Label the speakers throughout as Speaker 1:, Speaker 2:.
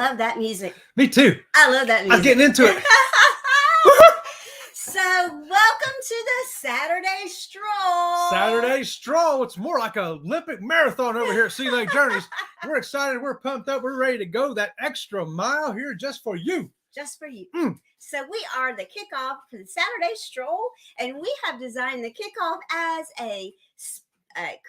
Speaker 1: love that music.
Speaker 2: Me too.
Speaker 1: I love that music.
Speaker 2: I'm getting into it.
Speaker 1: So, welcome to the Saturday Stroll.
Speaker 2: Saturday Stroll. It's more like an Olympic marathon over here at Sea Lake Journeys. We're excited. We're pumped up. We're ready to go that extra mile here just for you.
Speaker 1: Just for you. So, we are the kickoff for the Saturday Stroll, and we have designed the kickoff as a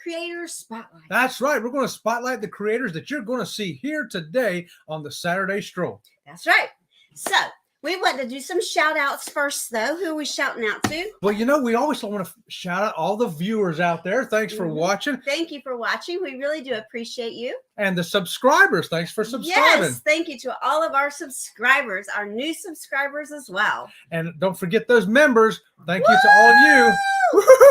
Speaker 1: creator spotlight.
Speaker 2: That's right. We're going to spotlight the creators that you're going to see here today on the Saturday Stroll.
Speaker 1: That's right. So, we want to do some shout outs first, though. Who are we shouting out to?
Speaker 2: Well, you know, we always want to shout out all the viewers out there. Thanks for watching.
Speaker 1: Thank you for watching. We really do appreciate you.
Speaker 2: And the subscribers. Thanks for subscribing.
Speaker 1: Yes, thank you to all of our subscribers, our new subscribers as well.
Speaker 2: And don't forget those members. Thank you to all of you.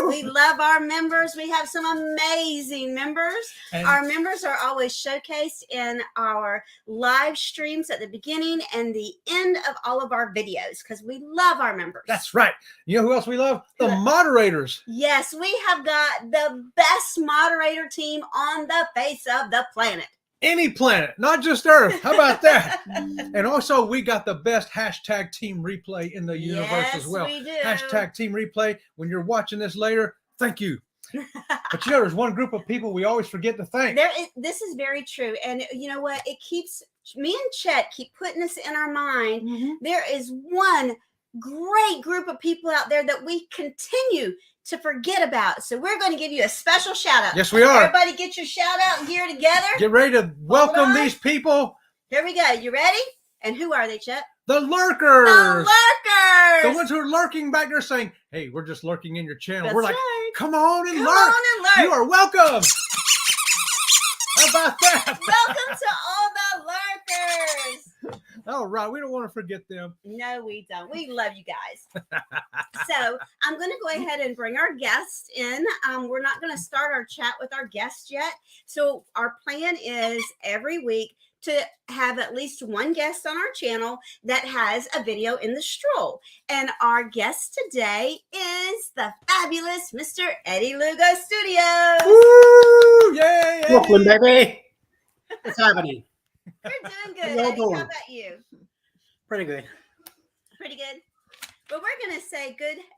Speaker 1: We love our members. We have some amazing members. And our members are always showcased in our live streams at the beginning and the end of all of our videos because we love our members.
Speaker 2: That's right. You know who else we love? The moderators.
Speaker 1: Yes, we have got the best moderator team on the face of the planet.
Speaker 2: Any planet, not just Earth. How about that? And also, we got the best hashtag team replay in the universe as well.
Speaker 1: We do.
Speaker 2: Hashtag team replay. When you're watching this later, thank you. But you know, there's one group of people we always forget to thank.
Speaker 1: This is very true. And you know what? It keeps me and Chet keep putting this in our mind. There is one great group of people out there that we continue to forget about. So we're going to give you a special shout out.
Speaker 2: Yes, we are.
Speaker 1: Everybody get your shout out here together.
Speaker 2: Get ready to welcome these people.
Speaker 1: Here we go. You ready? And who are they, Chet?
Speaker 2: The lurkers.
Speaker 1: The lurkers.
Speaker 2: The ones who are lurking back there saying, hey, we're just lurking in your channel.
Speaker 1: That's
Speaker 2: we're like,
Speaker 1: right.
Speaker 2: come on and
Speaker 1: Come
Speaker 2: lurk.
Speaker 1: on and lurk.
Speaker 2: You are welcome. How about that?
Speaker 1: Welcome to all the lurkers.
Speaker 2: All right. We don't want to forget them.
Speaker 1: No, we don't. We love you guys. So I'm going to go ahead and bring our guest in. We're not going to start our chat with our guest yet. So our plan is every week to have at least one guest on our channel that has a video in the stroll. And our guest today is the fabulous Mr. Eddie Lugo Studios.
Speaker 2: Woo! Yay!
Speaker 3: Brooklyn, baby. What's happening?
Speaker 1: We're doing good.
Speaker 3: Well
Speaker 1: Eddie.
Speaker 3: done.
Speaker 1: How about you?
Speaker 3: Pretty good.
Speaker 1: Pretty good. But we're going to say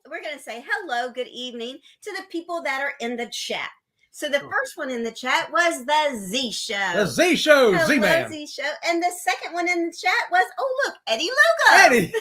Speaker 1: we're going to say hello, good evening to the people that are in the chat. So the first one in the chat was the Z Show.
Speaker 2: The Z Show,
Speaker 1: Hello,
Speaker 2: Z-Man.
Speaker 1: Z Show. And the second one in the chat was, oh, look, Eddie Lugo.
Speaker 2: Eddie.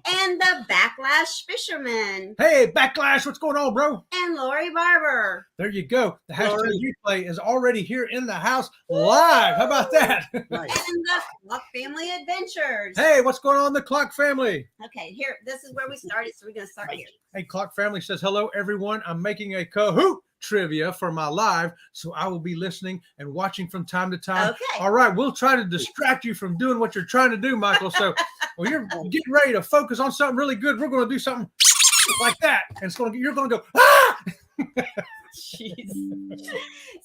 Speaker 1: And the Backlash Fisherman.
Speaker 2: Hey, Backlash, what's going on, bro?
Speaker 1: And Lori Barber.
Speaker 2: There you go. The hashtag replay is already here in the house live. How about that?
Speaker 3: Nice.
Speaker 1: And the Clock Family Adventures.
Speaker 2: Hey, what's going on, the Clock family?
Speaker 1: Okay, here, this is where we started, so we're going to start here.
Speaker 2: Hey, Clock family says, hello, everyone. I'm making a Kahoot trivia for my live, so I will be listening and watching from time to time.
Speaker 1: Okay.
Speaker 2: All right, we'll try to distract you from doing what you're trying to do, Michael. So when you're getting ready to focus on something really good, we're going to do something like that. And you're going to go, ah!
Speaker 1: Jeez.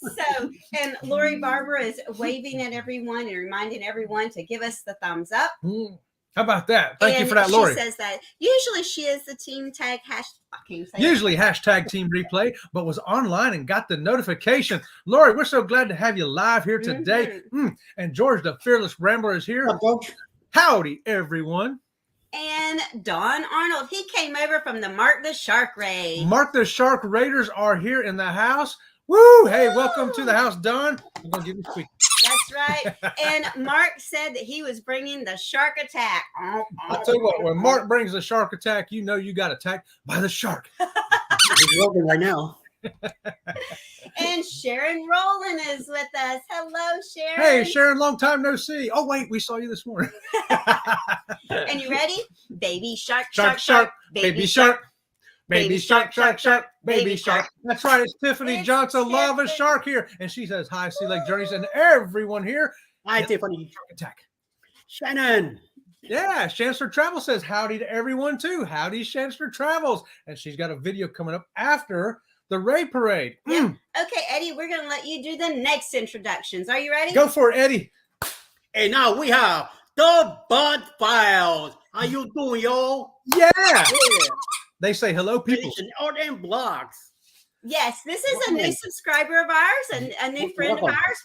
Speaker 1: So, and Lori Barber is waving at everyone and reminding everyone to give us the thumbs up.
Speaker 2: How about that? Thank you for that, Lori.
Speaker 1: She says that usually she is the team tag
Speaker 2: Usually hashtag team replay, but was online and got the notification. Lori, we're so glad to have you live here today. And George, the fearless rambler, is here. Howdy, everyone.
Speaker 1: And Don Arnold, he came over from the Mark the Shark Raid.
Speaker 2: Mark the Shark Raiders are here in the house. Woo! Hey, welcome to the house, Don. I'm going to give you a squeak.
Speaker 1: That's right. And Mark said that he was bringing the shark attack.
Speaker 2: I'll tell you what, when Mark brings the shark attack, you know you got attacked by the shark.
Speaker 3: He's working right now.
Speaker 1: And Sharon Rowland is with us. Hello, Sharon.
Speaker 2: Hey, Sharon, long time no see. Oh, wait, we saw you this morning.
Speaker 1: And you ready? Baby shark,
Speaker 2: Shark, shark, baby shark. Baby shark, shark, shark, baby shark. That's right. It's Tiffany Johnson, Lava Shark here. And she says, hi, Sea Lake Journeys, and everyone here.
Speaker 3: Hi, Tiffany.
Speaker 2: Shark attack.
Speaker 3: Shannon.
Speaker 2: Yeah, Chancellor Travel says howdy to everyone, too. Howdy, Chancellor Travels. And she's got a video coming up after the raid parade.
Speaker 1: Yeah. Okay, Eddie, we're going to let you do the next introductions. Are you ready?
Speaker 2: Go for it, Eddie.
Speaker 3: And now we have the Bud Files. How you doing, y'all?
Speaker 2: Yeah.
Speaker 3: Yeah.
Speaker 2: They say hello, people.
Speaker 3: And all them blogs.
Speaker 1: Yes, this is a new subscriber of ours and a new friend of ours.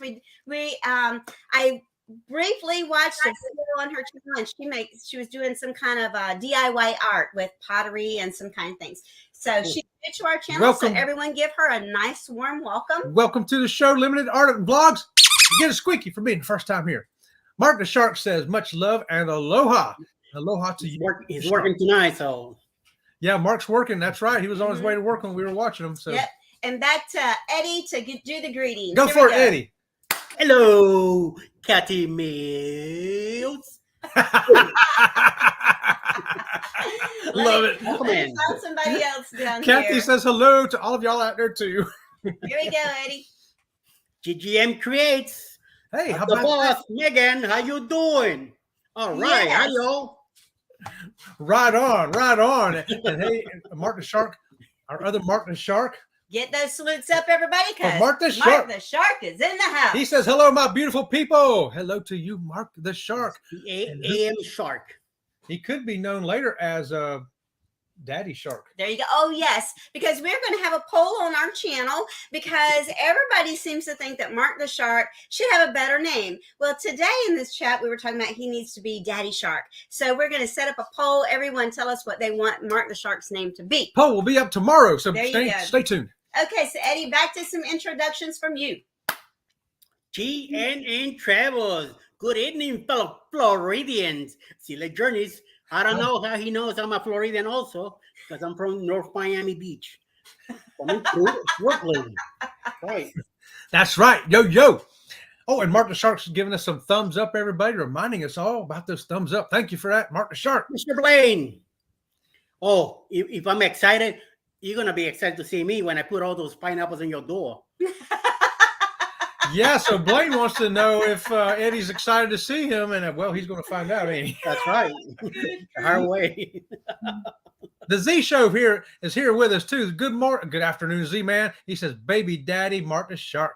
Speaker 1: I briefly watched a video on her channel, and she was doing some kind of DIY art with pottery and some kind of things. So she's new to our channel.
Speaker 2: Welcome.
Speaker 1: So everyone give her a nice warm welcome.
Speaker 2: Welcome to the show, Limited Art and Vlogs. Get a squeaky for being the first time here. Mark the Shark says much love and aloha. Aloha to you.
Speaker 3: He's working tonight, so.
Speaker 2: Yeah, Mark's working. That's right. He was on his way to work when we were watching him. So.
Speaker 1: Yep. And back to Eddie to do the greetings.
Speaker 2: Go for it, Eddie.
Speaker 3: Hello, Cathy Mills.
Speaker 2: Love it.
Speaker 3: Welcome in.
Speaker 1: Found somebody else down
Speaker 2: Kathy
Speaker 1: here.
Speaker 2: says hello to all of y'all out there too.
Speaker 1: Here we go, Eddie.
Speaker 3: GGM Creates.
Speaker 2: Hey, how
Speaker 3: The
Speaker 2: about
Speaker 3: boss, Megan, how you doing? All right,
Speaker 1: Yes.
Speaker 3: hi y'all.
Speaker 2: Right on, right on. And hey, Mark the Shark, our other Mark the Shark.
Speaker 1: Get those salutes up, everybody, because
Speaker 2: Mark the Shark.
Speaker 1: the Shark is in the house.
Speaker 2: He says hello, my beautiful people. Hello to you, Mark the Shark.
Speaker 3: The AM Shark.
Speaker 2: He could be known later as Daddy Shark.
Speaker 1: There you go. Oh, yes, because we're going to have a poll on our channel because everybody seems to think that Mark the Shark should have a better name. Well, today in this chat, we were talking about he needs to be Daddy Shark. So we're going to set up a poll. Everyone tell us what they want Mark the Shark's name to be.
Speaker 2: Poll will be up tomorrow, so
Speaker 1: There you go.
Speaker 2: stay tuned.
Speaker 1: Okay, so Eddie, back to some introductions from you.
Speaker 3: GNN Travels. Good evening, fellow Floridians. Silly Journeys. I don't know how he knows I'm a Floridian also, because I'm from North Miami Beach. Coming through Brooklyn. Right.
Speaker 2: That's right. Yo, yo. Oh, and Mark the Shark's giving us some thumbs up, everybody, reminding us all about those thumbs up. Thank you for that, Mark the Shark.
Speaker 3: Mr. Blaine. Oh, if I'm excited, you're going to be excited to see me when I put all those pineapples in your door.
Speaker 2: Yeah, so Blaine wants to know if Eddie's excited to see him, and well, he's going to find out, ain't he?
Speaker 3: That's right. Our way.
Speaker 2: The Z Show here is here with us too. Good afternoon, Z Man. He says, "Baby Daddy Mark the Shark."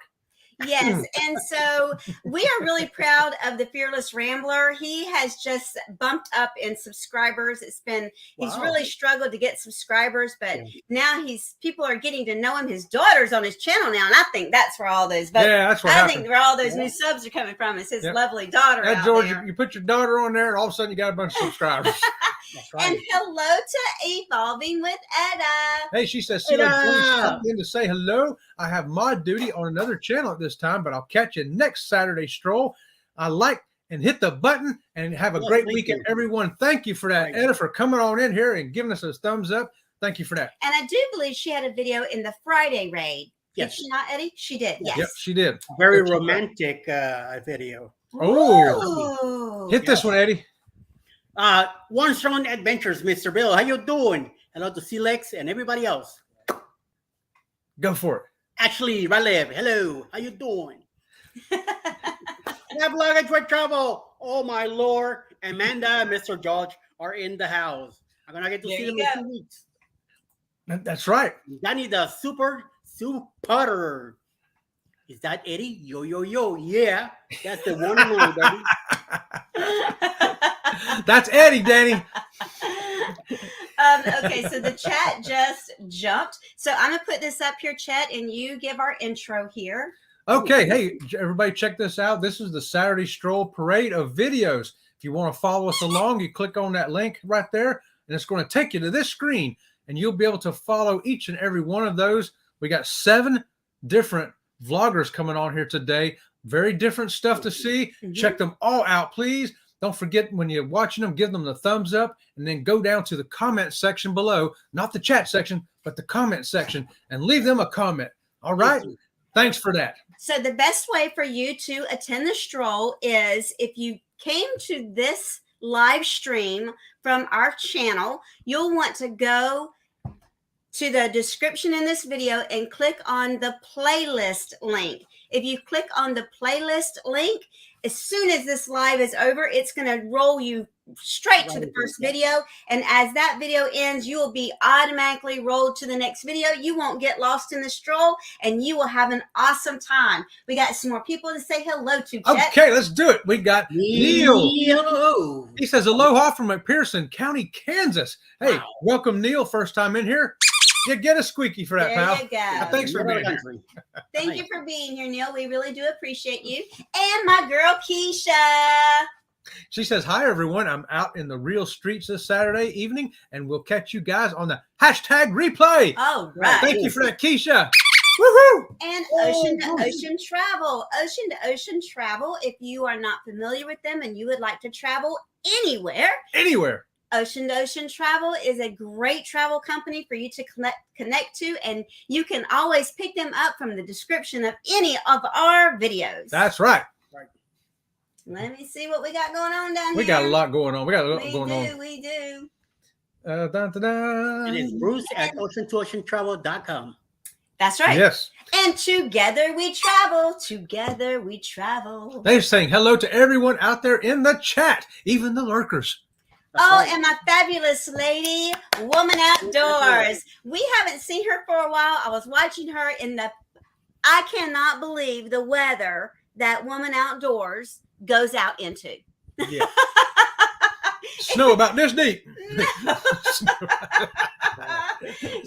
Speaker 1: Yes, and so we are really proud of the Fearless Rambler. He has just bumped up in subscribers. He's
Speaker 3: Wow.
Speaker 1: really struggled to get subscribers, but now people are getting to know him. His daughter's on his channel now, and I think that's where all those
Speaker 2: That's what
Speaker 1: I
Speaker 2: happened.
Speaker 1: think where all those new subs are coming from is his lovely daughter.
Speaker 2: That
Speaker 1: out
Speaker 2: George,
Speaker 1: there.
Speaker 2: you put your daughter on there, and all of a sudden you got a bunch of subscribers.
Speaker 3: That's right.
Speaker 1: And hello to Evolving with Edda.
Speaker 2: Hey, she says,
Speaker 3: Hey,
Speaker 2: "Come in to say hello. I have mod duty on another channel at this time, but I'll catch you next Saturday Stroll. I like and hit the button and have a great
Speaker 3: thank
Speaker 2: weekend,
Speaker 3: you.
Speaker 2: everyone." Thank you for that,
Speaker 3: Thank you.
Speaker 2: Edda, for coming on in here and giving us a thumbs up. Thank you for that.
Speaker 1: And I do believe she had a video in the Friday raid.
Speaker 3: Yes.
Speaker 1: Did she not, Eddie? She did. Yes.
Speaker 2: Yep, she did.
Speaker 3: Very romantic video.
Speaker 2: Oh,
Speaker 1: Ooh.
Speaker 2: hit this one, Eddie.
Speaker 3: One Strong Adventures, Mr. Bill. How you doing? Hello to Silex and everybody else.
Speaker 2: Go for it.
Speaker 3: Actually, Ralev, hello. How you doing? Have luggage for trouble. Oh, my Lord. Amanda and Mr. George are in the house. I'm going to get to
Speaker 1: There
Speaker 3: see
Speaker 1: you
Speaker 3: them in
Speaker 1: go.
Speaker 3: 2 weeks.
Speaker 2: That's right.
Speaker 3: Danny the Super Putter. Is that Eddie? Yo, yo, yo. Yeah. That's the one and only, baby.
Speaker 2: That's Eddie, Danny.
Speaker 1: Okay, so the chat just jumped. So I'm going to put this up here, chat, and you give our intro here.
Speaker 2: Okay, hey, everybody, check this out. This is the Saturday Stroll parade of videos. If you want to follow us along, you click on that link right there, and it's going to take you to this screen, and you'll be able to follow each and every one of those. We got 7 different vloggers coming on here today. Very different stuff to see. Check them all out, please. Don't forget, when you're watching them, give them the thumbs up, and then go down to the comment section below, not the chat section, but the comment section, and leave them a comment. All right? Thanks for that.
Speaker 1: So the best way for you to attend the stroll is if you came to this live stream from our channel, you'll want to go to the description in this video and click on the playlist link. If you click on the playlist link, as soon as this live is over, it's going to roll you straight to the first video. And as that video ends, you will be automatically rolled to the next video. You won't get lost in the stroll, and you will have an awesome time. We got some more people to say hello to, Chet.
Speaker 2: Okay, let's do it. We got Neil.
Speaker 3: Neil.
Speaker 2: He says, aloha from McPherson County, Kansas. Hey,
Speaker 3: Wow.
Speaker 2: welcome, Neil. First time in here. You get a squeaky for that,
Speaker 1: There
Speaker 2: pal.
Speaker 1: you go.
Speaker 2: Thanks for being here.
Speaker 3: Country.
Speaker 1: Thank you for being here, Neil. We really do appreciate you. And my girl, Keisha.
Speaker 2: She says, hi, everyone. I'm out in the real streets this Saturday evening, and we'll catch you guys on the hashtag replay.
Speaker 1: All right.
Speaker 2: Thank you for that, Keisha. Woohoo!
Speaker 1: And Ocean to Ocean Travel. Ocean to Ocean Travel, if you are not familiar with them and you would like to travel anywhere, Ocean to Ocean Travel is a great travel company for you to connect to, and you can always pick them up from the description of any of our videos.
Speaker 2: That's right.
Speaker 1: Let me see what we got going on down here.
Speaker 2: We got a lot going on.
Speaker 1: We do.
Speaker 3: And it's Bruce at ocean2oceantravel.com.
Speaker 1: That's right.
Speaker 2: Yes.
Speaker 1: And together we travel. Together we travel.
Speaker 2: They're saying hello to everyone out there in the chat, even the lurkers.
Speaker 1: And my fabulous lady, Woman Outdoors. We haven't seen her for a while. I was watching her I cannot believe the weather that Woman Outdoors goes out into.
Speaker 2: Yeah. Snow about this deep.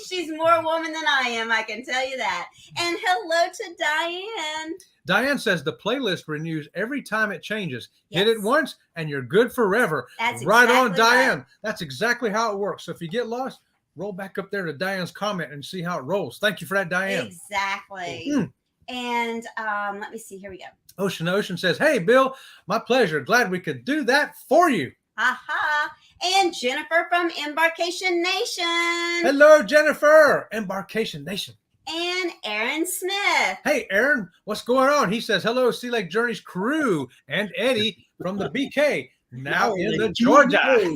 Speaker 1: She's more woman than I am, I can tell you that. And hello to Diane.
Speaker 2: Diane says the playlist renews every time it changes.
Speaker 1: Yes.
Speaker 2: Hit it once and you're good forever.
Speaker 1: That's
Speaker 2: right on,
Speaker 1: exactly
Speaker 2: Diane.
Speaker 1: right.
Speaker 2: That's exactly how it works. So if you get lost, roll back up there to Diane's comment and see how it rolls. Thank you for that, Diane.
Speaker 1: Exactly. And let me see. Here we go.
Speaker 2: Ocean says, hey, Bill, my pleasure. Glad we could do that for you.
Speaker 1: Aha. And Jennifer from Embarkation Nation.
Speaker 2: Hello, Jennifer. Embarkation Nation.
Speaker 1: And Aaron Smith.
Speaker 2: Hey, Aaron, what's going on? He says, hello, Sea Lake Journeys crew and Eddie from the BK, now in the Georgia.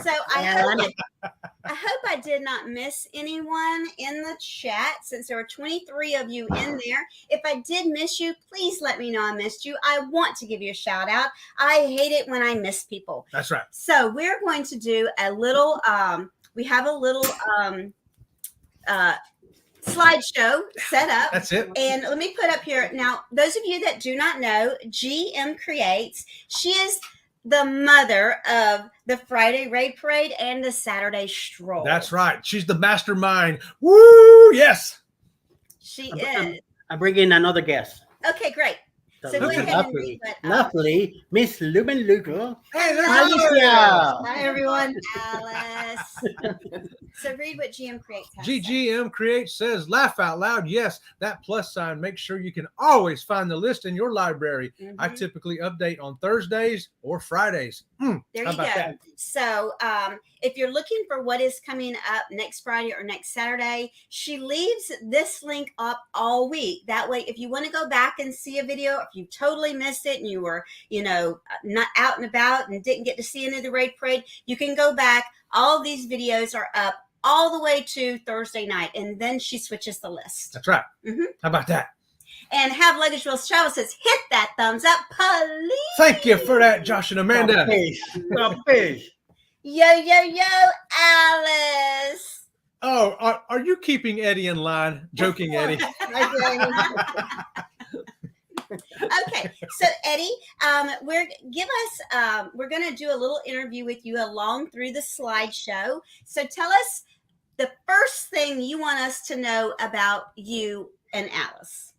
Speaker 1: So I hope I did not miss anyone in the chat, since there were 23 of you in there. If I did miss you, please let me know I missed you. I want to give you a shout out. I hate it when I miss people.
Speaker 2: That's right.
Speaker 1: So we're going to do a little, we have a little slideshow set up.
Speaker 2: That's it.
Speaker 1: And let me put up here. Now, those of you that do not know, GM Creates, she is the mother of the Friday Raid Parade and the Saturday Stroll.
Speaker 2: That's right. She's the mastermind. Woo! Yes.
Speaker 1: She is.
Speaker 3: I bring in another guest.
Speaker 1: Okay, great. So go ahead and read what.
Speaker 3: Lovely Miss Lumen Lugo.
Speaker 2: Hey, there's
Speaker 3: Alicia.
Speaker 1: Hi, everyone. Alice. So read what GM Creates has.
Speaker 2: GGM Creates says, laugh out loud. Yes, that plus sign. Make sure you can always find the list in your library. I typically update on Thursdays or Fridays.
Speaker 1: There you go.
Speaker 2: That?
Speaker 1: So if you're looking for what is coming up next Friday or next Saturday, she leaves this link up all week. That way, if you want to go back and see a video, if you totally missed it and you were, not out and about and didn't get to see any of the Raid Parade, you can go back. All of these videos are up all the way to Thursday night, and then she switches the list.
Speaker 2: That's right. How about that?
Speaker 1: And Have Luggage Wheels Travel says, hit that thumbs up, please.
Speaker 2: Thank you for that, Josh and Amanda.
Speaker 3: Fish.
Speaker 1: Yo, yo, yo, Alice.
Speaker 2: Oh, are you keeping Eddie in line? Joking, Eddie.
Speaker 1: Okay, so Eddie, we're going to do a little interview with you along through the slideshow. So tell us the first thing you want us to know about you and Alice.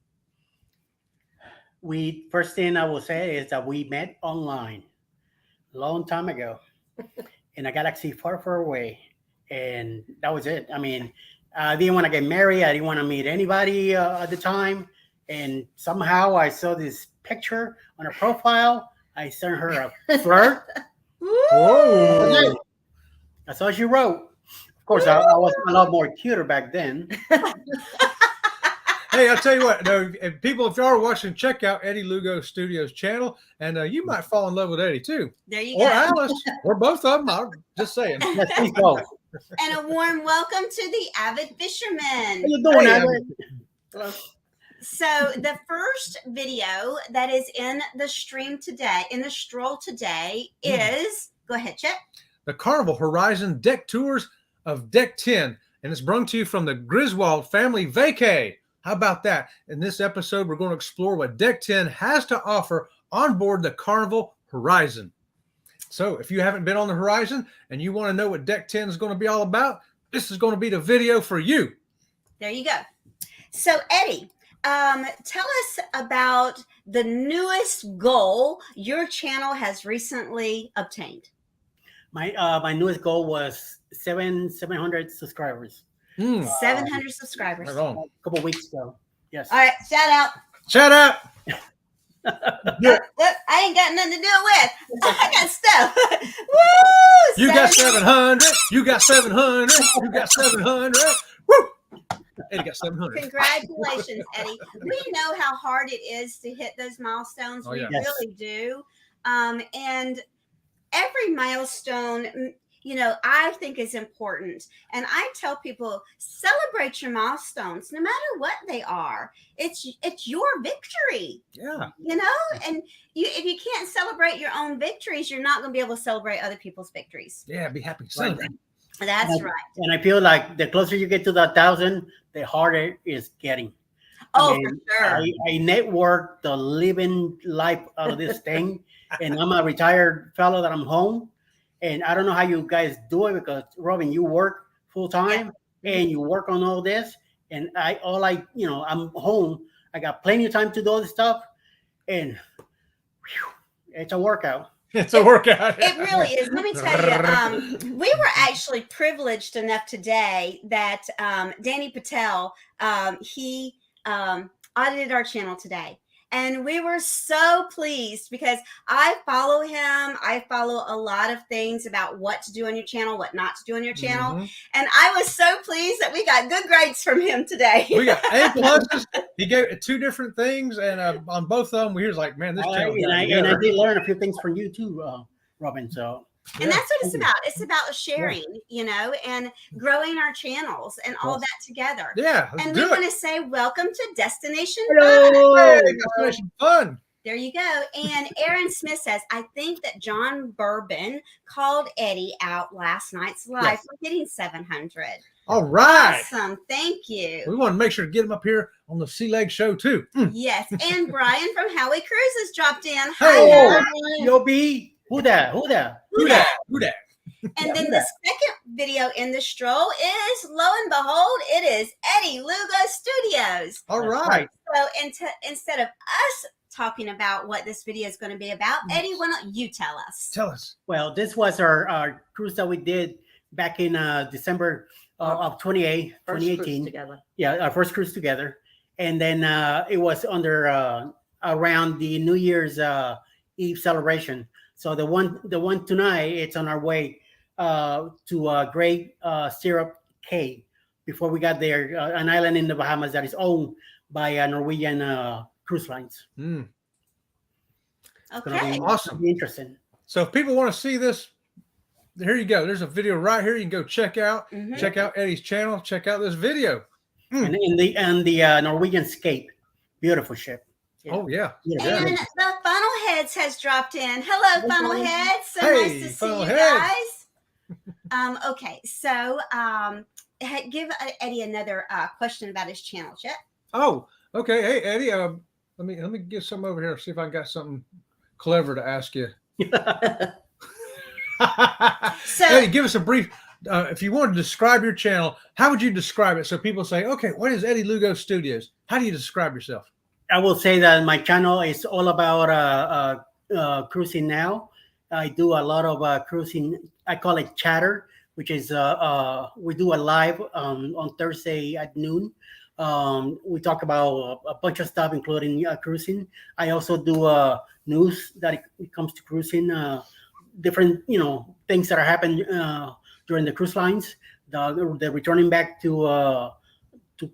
Speaker 3: First thing I will say is that we met online a long time ago in a galaxy far, far away, and that was it. I mean, I didn't want to get married. I didn't want to meet anybody at the time. And somehow I saw this picture on her profile. I sent her a flirt.
Speaker 2: Oh,
Speaker 3: That's all she wrote. Of course, I was a lot more cuter back then.
Speaker 2: hey, I'll tell you what. No, if you are watching, check out Eddie Lugo Studios channel, and you might fall in love with Eddie too.
Speaker 1: There you
Speaker 2: or
Speaker 1: go.
Speaker 2: Alice, or both of them. I'm just saying.
Speaker 3: Yes, please go.
Speaker 1: And a warm welcome to the Avid Fisherman.
Speaker 3: How you doing, Avid?
Speaker 1: So the first video that is in the stream today, in the stroll today, is, go ahead, Chet.
Speaker 2: The Carnival Horizon Deck Tours of Deck 10, and it's brought to you from the Griswold Family Vacay. How about that? In this episode, we're going to explore what Deck 10 has to offer on board the Carnival Horizon. So if you haven't been on the Horizon and you want to know what Deck 10 is going to be all about, this is going to be the video for you.
Speaker 1: There you go. So, Eddie, tell us about the newest goal your channel has recently obtained.
Speaker 3: My newest goal was 700 subscribers.
Speaker 1: 700 subscribers.
Speaker 2: Right on.
Speaker 3: A couple weeks ago. Yes.
Speaker 1: All right, shout out.
Speaker 2: Shout out.
Speaker 1: Look, I ain't got nothing to do it with. I got stuff. Woo!
Speaker 2: You got 700. You got 700. You got 700. Woo! Eddie got 700.
Speaker 1: Congratulations, Eddie. We know how hard it is to hit those milestones.
Speaker 2: Oh,
Speaker 1: We
Speaker 2: yeah.
Speaker 1: really do. And every milestone, I think is important. And I tell people, celebrate your milestones, no matter what they are. It's your victory.
Speaker 2: Yeah.
Speaker 1: And if you can't celebrate your own victories, you're not going to be able to celebrate other people's victories.
Speaker 2: Yeah, be happy to celebrate.
Speaker 1: That's right.
Speaker 3: And I feel like the closer you get to the 1,000, the harder it's getting.
Speaker 1: Oh,
Speaker 3: I mean,
Speaker 1: for sure.
Speaker 3: I network the living life out of this thing, and I'm a retired fellow that I'm home. And I don't know how you guys do it because, Robin, you work full time and you work on all this. And I'm home. I got plenty of time to do all this stuff. And it's a workout.
Speaker 2: It's a workout.
Speaker 1: It really is. Let me tell you, we were actually privileged enough today that Danny Patel, he audited our channel today. And we were so pleased because I follow him. I follow a lot of things about what to do on your channel, what not to do on your channel.
Speaker 2: Mm-hmm.
Speaker 1: And I was so pleased that we got good grades from him today.
Speaker 2: We got A pluses. He gave 2 different things, and on both of them, we was like, man, this channel.
Speaker 3: And I did learn a few things from you too, Robin. So.
Speaker 1: And that's what it's about. It's about sharing, and growing our channels and all that together.
Speaker 2: Yeah.
Speaker 1: And we want to say welcome to Destination
Speaker 3: Hello.
Speaker 1: Fun.
Speaker 2: Hey, Destination Fun.
Speaker 1: There you go. And Aaron Smith says, I think that John Bourbon called Eddie out last night's live for getting 700.
Speaker 2: All right.
Speaker 1: Awesome. Thank you.
Speaker 2: We want to make sure to get him up here on the Sea Leg Show, too.
Speaker 1: Yes. And Brian from Howie Cruises dropped in.
Speaker 2: Hey.
Speaker 1: Hi,
Speaker 3: Yo, B. Who that?
Speaker 2: Who that?
Speaker 1: And then the second video in the stroll is, lo and behold, it is Eddie Lugo Studios.
Speaker 2: All right.
Speaker 1: So instead of us talking about what this video is going to be about, Eddie, why don't you tell us?
Speaker 2: Tell us.
Speaker 3: Well, this was our cruise that we did back in December of 2018. Yeah, our first cruise together. And then it was under around the New Year's Eve celebration. So the one tonight, it's on our way to Great Syrup Cay before we got there, an island in the Bahamas that is owned by Norwegian cruise lines.
Speaker 1: Okay.
Speaker 2: Awesome.
Speaker 3: Be interesting.
Speaker 2: So if people want to see this, here you go. There's a video right here. You can go check out. Check out Eddie's channel. Check out this video.
Speaker 3: And the Norwegian Scape, beautiful ship.
Speaker 1: Yeah.
Speaker 2: Oh yeah.
Speaker 1: And the Funnel Heads has dropped in. Hello, Funnel Heads. So nice to see
Speaker 2: Funnel
Speaker 1: you
Speaker 2: Heads.
Speaker 1: guys. Okay, so give Eddie another question about his channel, Chet.
Speaker 2: Oh, okay. Hey Eddie, let me get some over here. See if I got something clever to ask you.
Speaker 1: So
Speaker 2: Eddie, give us a brief. If you want to describe your channel, how would you describe it? So people say, okay, what is Eddie Lugo Studios? How do you describe yourself?
Speaker 3: I will say that my channel is all about cruising now. I do a lot of cruising. I call it chatter, which is we do a live on Thursday at noon. We talk about a bunch of stuff, including cruising. I also do news that it comes to cruising, different things that are happening during the cruise lines. The returning back to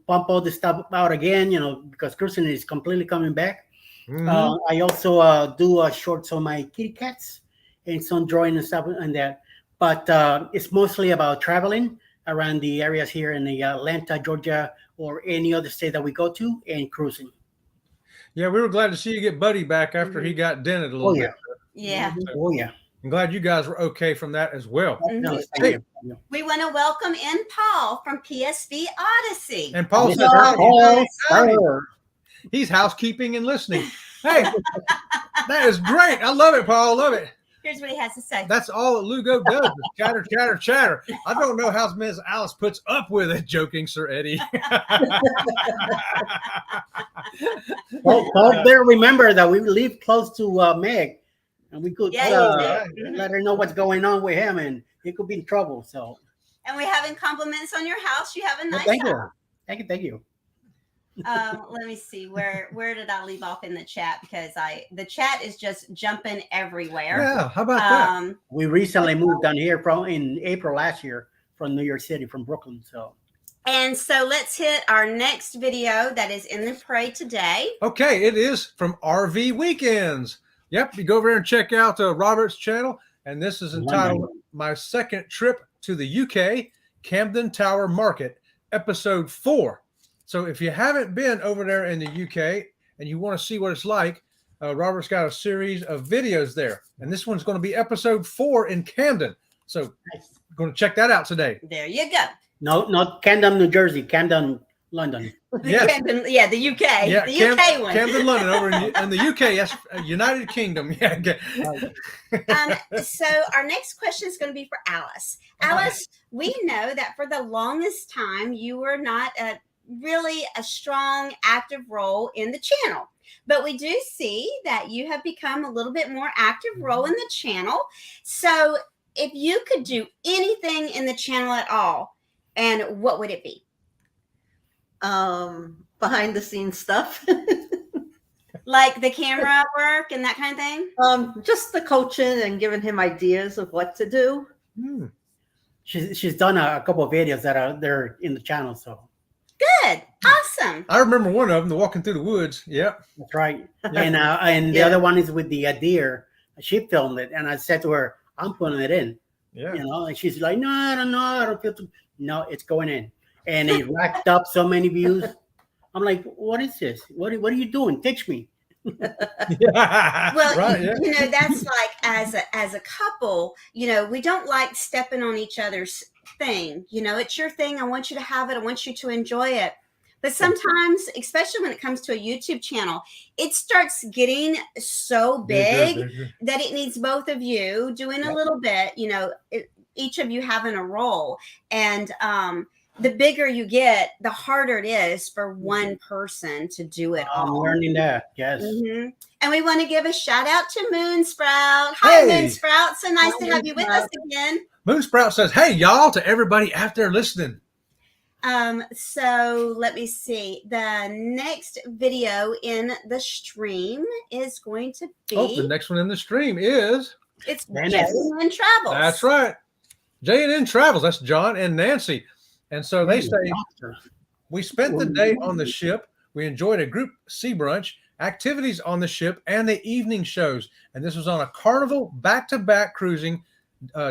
Speaker 3: pump all this stuff out again, because cruising is completely coming back. I also do shorts on my kitty cats and some drawing and stuff and that. But it's mostly about traveling around the areas here in the Atlanta, Georgia, or any other state that we go to, and cruising.
Speaker 2: Yeah, we were glad to see you get Buddy back after he got dented a little bit.
Speaker 1: yeah.
Speaker 3: Oh, yeah.
Speaker 2: I'm glad you guys were okay from that as well.
Speaker 3: Hey.
Speaker 1: We want to welcome in Paul from PSV Odyssey.
Speaker 2: And Paul says, he's housekeeping and listening. Hey, that is great. I love it, Paul. I love it.
Speaker 1: Here's what he has to say.
Speaker 2: That's all that Lugo does is chatter, chatter, chatter. I don't know how Ms. Alice puts up with it, joking Sir Eddie.
Speaker 3: Well, better remember that we live close to Meg, and we could let her know what's going on with him, and he could be in trouble. So,
Speaker 1: and we having compliments on your house. You have a nice
Speaker 3: thank
Speaker 1: house.
Speaker 3: Thank you.
Speaker 1: Let me see where did I leave off in the chat, because the chat is just jumping everywhere.
Speaker 2: Yeah, how about that?
Speaker 3: We recently moved down here in April last year from New York City, from Brooklyn.
Speaker 1: And so let's hit our next video that is in the pray today.
Speaker 2: Okay, it is from RV Weekends. Yep, you go over there and check out Robert's channel, and this is entitled My Second Trip to the UK, Camden Tower Market, episode 4. So if you haven't been over there in the UK and you want to see what it's like, Robert's got a series of videos there. And this one's going to be episode 4 in Camden. So I'm going to check that out today.
Speaker 1: There you go.
Speaker 3: No, not Camden, New Jersey, Camden, London.
Speaker 1: Yes. Camden, the UK.
Speaker 2: Yeah,
Speaker 1: the UK one.
Speaker 2: Camden, London, over in the UK. Yes, United Kingdom. Yeah. Okay.
Speaker 1: So our next question is going to be for Alice. Alice, we know that for the longest time, you were not really a strong active role in the channel, but we do see that you have become a little bit more active role in the channel. So if you could do anything in the channel at all, and what would it be?
Speaker 4: Behind the scenes stuff.
Speaker 1: Like the camera work and that kind of thing?
Speaker 4: Just the coaching and giving him ideas of what to do.
Speaker 3: She's done a couple of videos that are there in the channel, so
Speaker 1: good. Awesome.
Speaker 2: I remember one of them, the walking through the woods. Yep.
Speaker 3: That's right. And the other one is with the deer. She filmed it, and I said to her, I'm putting it in.
Speaker 2: Yeah.
Speaker 3: And she's like, no, I don't know. I don't feel too. No, it's going in. And it racked up so many views. I'm like, what is this? What are you doing? Teach me.
Speaker 1: Well,
Speaker 2: right,
Speaker 1: you know, that's like as a couple, you know, we don't like stepping on each other's thing. You know, it's your thing. I want you to have it. I want you to enjoy it. But sometimes, especially when it comes to a YouTube channel, it starts getting so big that it needs both of you doing a little bit, you know, each of you having a role. And the bigger you get, the harder it is for one person to do it all.
Speaker 3: I'm learning that, yes.
Speaker 1: And we want to give a shout out to Moonsprout. Hi, Moonsprout. So nice to have you with us again.
Speaker 2: Moonsprout says, hey, y'all, to everybody out there listening.
Speaker 1: So let me see. The next video in the stream is going to be.
Speaker 2: Oh, the next one in the stream is.
Speaker 1: It's J&N Travels.
Speaker 2: That's right. J&N Travels. That's John and Nancy. And so they say, we spent the day on the ship. We enjoyed a group sea brunch, activities on the ship, and the evening shows. And this was on a Carnival back-to-back cruising,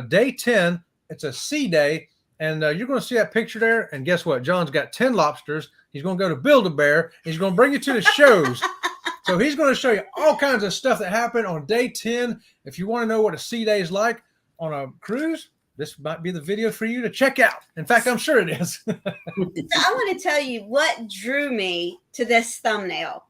Speaker 2: day 10. It's a sea day. And you're going to see that picture there. And guess what? John's got 10 lobsters. He's going to go to Build-A-Bear. He's going to bring you to the shows. So he's going to show you all kinds of stuff that happened on day 10. If you want to know what a sea day is like on a cruise, this might be the video for you to check out. In fact, I'm sure it is.
Speaker 1: So I want to tell you what drew me to this thumbnail.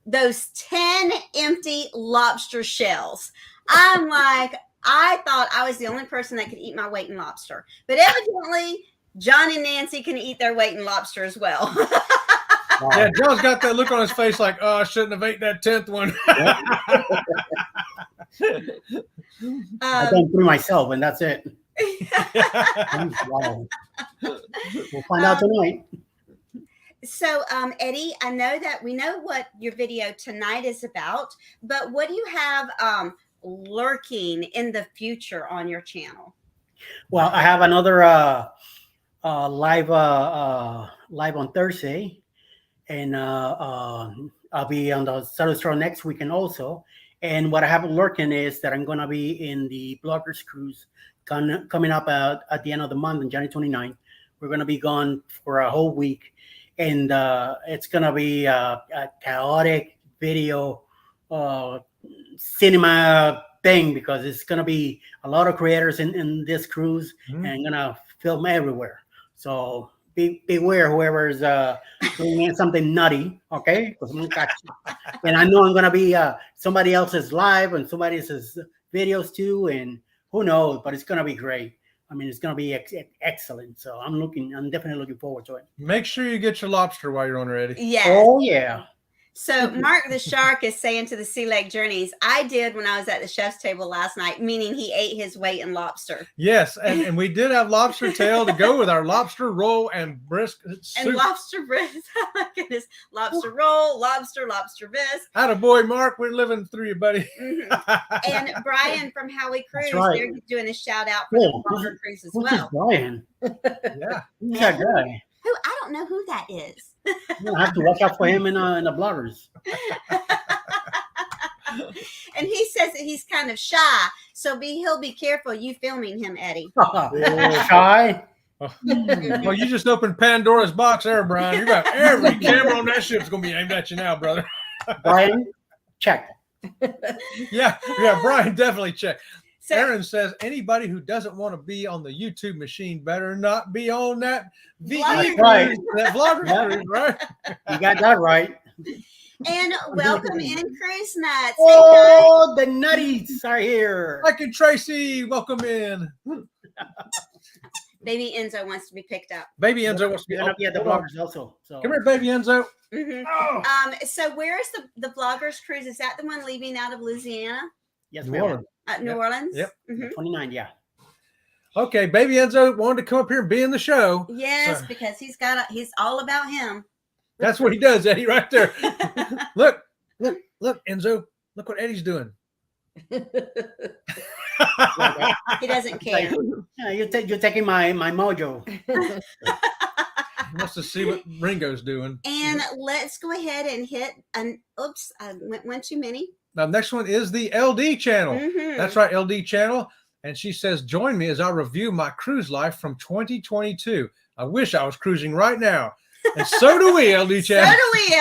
Speaker 1: Those 10 empty lobster shells. I'm like, I thought I was the only person that could eat my weight in lobster. But evidently, John and Nancy can eat their weight in lobster as well.
Speaker 2: Yeah, John's got that look on his face like, oh, I shouldn't have ate that 10th one.
Speaker 3: I don't through myself, and that's it. Wow. We'll find out tonight.
Speaker 1: So, Eddie, I know that we know what your video tonight is about, but what do you have lurking in the future on your channel?
Speaker 3: Well, I have another live on Thursday, and I'll be on the Saturday Stroll next weekend also. And what I have lurking is that I'm going to be in the Bloggers Cruise coming up at the end of the month on January 29th. We're going to be gone for a whole week, and it's going to be a chaotic video cinema thing, because it's going to be a lot of creators in this cruise, and I'm going to film everywhere. So beware whoever's doing something nutty, okay? Because I'm gonna catch you. And I know I'm going to be somebody else's live and somebody else's videos too, and who knows, but it's gonna be great. I mean, it's gonna be excellent. So I'm definitely looking forward to it.
Speaker 2: Make sure you get your lobster while you're on it, Eddie.
Speaker 1: Yes.
Speaker 3: Oh yeah.
Speaker 1: So Mark the Shark is saying to the Sea Lake Journeys, I did when I was at the chef's table last night, meaning he ate his weight in lobster.
Speaker 2: Yes, and we did have lobster tail to go with our lobster roll and brisket soup.
Speaker 1: And lobster bisque. Oh my goodness. Lobster roll, lobster bisque.
Speaker 2: Attaboy, Mark. We're living through you, buddy.
Speaker 1: Mm-hmm. And Brian from Howie Cruise,
Speaker 3: right.
Speaker 1: they're doing a shout out for the Blogger Cruise as well.
Speaker 3: Brian?
Speaker 2: Yeah.
Speaker 3: Who's that guy?
Speaker 1: Who? I don't know who that is.
Speaker 3: You'll have to watch out for him in the bloggers.
Speaker 1: And he says that he's kind of shy, so he'll be careful you filming him, Eddie.
Speaker 3: Shy?
Speaker 2: Well, you just opened Pandora's box there, Brian. You got every camera on that ship's gonna be aimed at you now, brother.
Speaker 3: Brian, check.
Speaker 2: Yeah, Brian, definitely check.
Speaker 1: So,
Speaker 2: Aaron says anybody who doesn't want to be on the YouTube machine better not be on that VE cruise,
Speaker 3: right.
Speaker 2: that vlogger cruise, right?
Speaker 3: You got that right.
Speaker 1: and welcome in, Cruise Nuts.
Speaker 3: Oh, the nutties are here.
Speaker 2: Mike and Tracy, welcome in.
Speaker 1: Baby Enzo wants to be picked up.
Speaker 2: Baby Enzo wants to be
Speaker 3: You're gonna be at the bloggers also. So
Speaker 2: Come here, baby Enzo.
Speaker 1: Mm-hmm.
Speaker 2: Oh.
Speaker 1: So where is the Vloggers Cruise? Is that the one leaving out of Louisiana?
Speaker 3: yes,
Speaker 2: New
Speaker 3: ma'am.
Speaker 2: Orleans.
Speaker 1: New Orleans?
Speaker 2: Yep.
Speaker 1: Mm-hmm.
Speaker 3: 29, yeah.
Speaker 2: Okay, baby Enzo wanted to come up here and be in the show.
Speaker 1: Yes,
Speaker 2: So-
Speaker 1: because he's all about him.
Speaker 2: That's what he does, Eddie, right there. Look, Enzo. Look what Eddie's doing.
Speaker 1: He doesn't care.
Speaker 3: Yeah, you're taking my mojo.
Speaker 2: He wants to see what Ringo's doing.
Speaker 1: And let's go ahead and hit oops, I went one too many.
Speaker 2: Now, next one is the LD channel.
Speaker 1: Mhm.
Speaker 2: That's right, LD channel. And she says, join me as I review my cruise life from 2022. I wish I was cruising right now. And so do we, LD channel.
Speaker 1: So do we,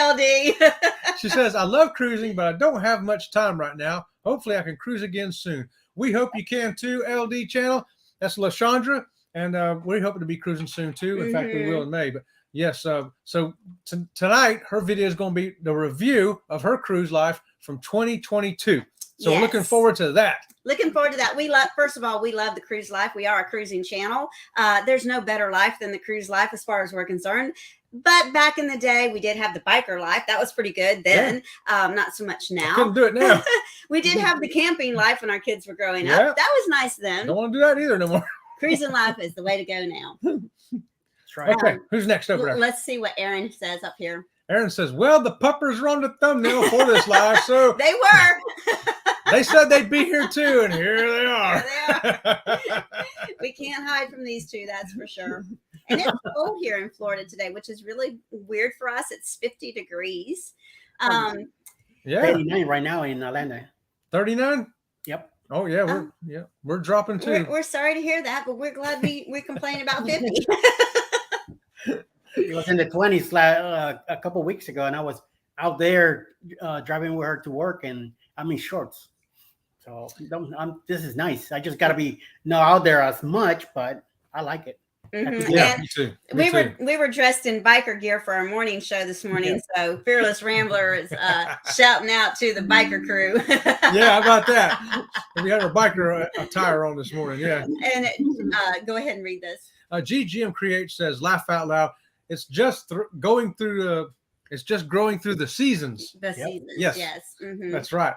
Speaker 1: LD.
Speaker 2: She says, I love cruising, but I don't have much time right now. Hopefully I can cruise again soon. We hope you can too, LD channel. That's LaShandra. And we're hoping to be cruising soon too. In fact, we will in May. But yes, so tonight, her video is going to be the review of her cruise life from 2022. So we're looking
Speaker 1: Yes.
Speaker 2: forward to that.
Speaker 1: Looking forward to that. First of all, we love the cruise life. We are a cruising channel. There's no better life than the cruise life as far as we're concerned. But back in the day, we did have the biker life. That was pretty good then. Not so much now.
Speaker 2: Couldn't do it now.
Speaker 1: We did have the camping life when our kids were growing
Speaker 2: Yeah.
Speaker 1: up. That was nice then.
Speaker 2: Don't want to do that either no more.
Speaker 1: Cruising life is the way to go now.
Speaker 3: That's right.
Speaker 2: Okay, who's next over there?
Speaker 1: Let's see what Aaron says up here.
Speaker 2: Aaron says, well, the puppers are on the thumbnail for this live, so
Speaker 1: They were.
Speaker 2: they said they'd be here too, and here they are.
Speaker 1: There they are. We can't hide from these two, that's for sure. And it's cold here in Florida today, which is really weird for us. It's 50 degrees.
Speaker 2: Yeah,
Speaker 3: 39 right now in Atlanta.
Speaker 2: 39.
Speaker 3: Yep.
Speaker 2: Oh yeah, we're dropping too.
Speaker 1: We're sorry to hear that, but we're glad we complain about 50.
Speaker 3: It was in the 20s a couple weeks ago, and I was out there driving with her to work, and I'm in shorts. So this is nice. I just got to be not out there as much, but I like it.
Speaker 1: Mhm.
Speaker 2: Yeah,
Speaker 1: And
Speaker 2: me too.
Speaker 1: we were dressed in biker gear for our morning show this morning. So Fearless Rambler is shouting out to the biker crew.
Speaker 2: Yeah, how about that? We had our biker attire on this morning. Yeah.
Speaker 1: And go ahead and read this.
Speaker 2: GGM Create says, laugh out loud. It's just going through the seasons.
Speaker 1: The seasons.
Speaker 2: Yes.
Speaker 1: Mhm.
Speaker 2: That's right.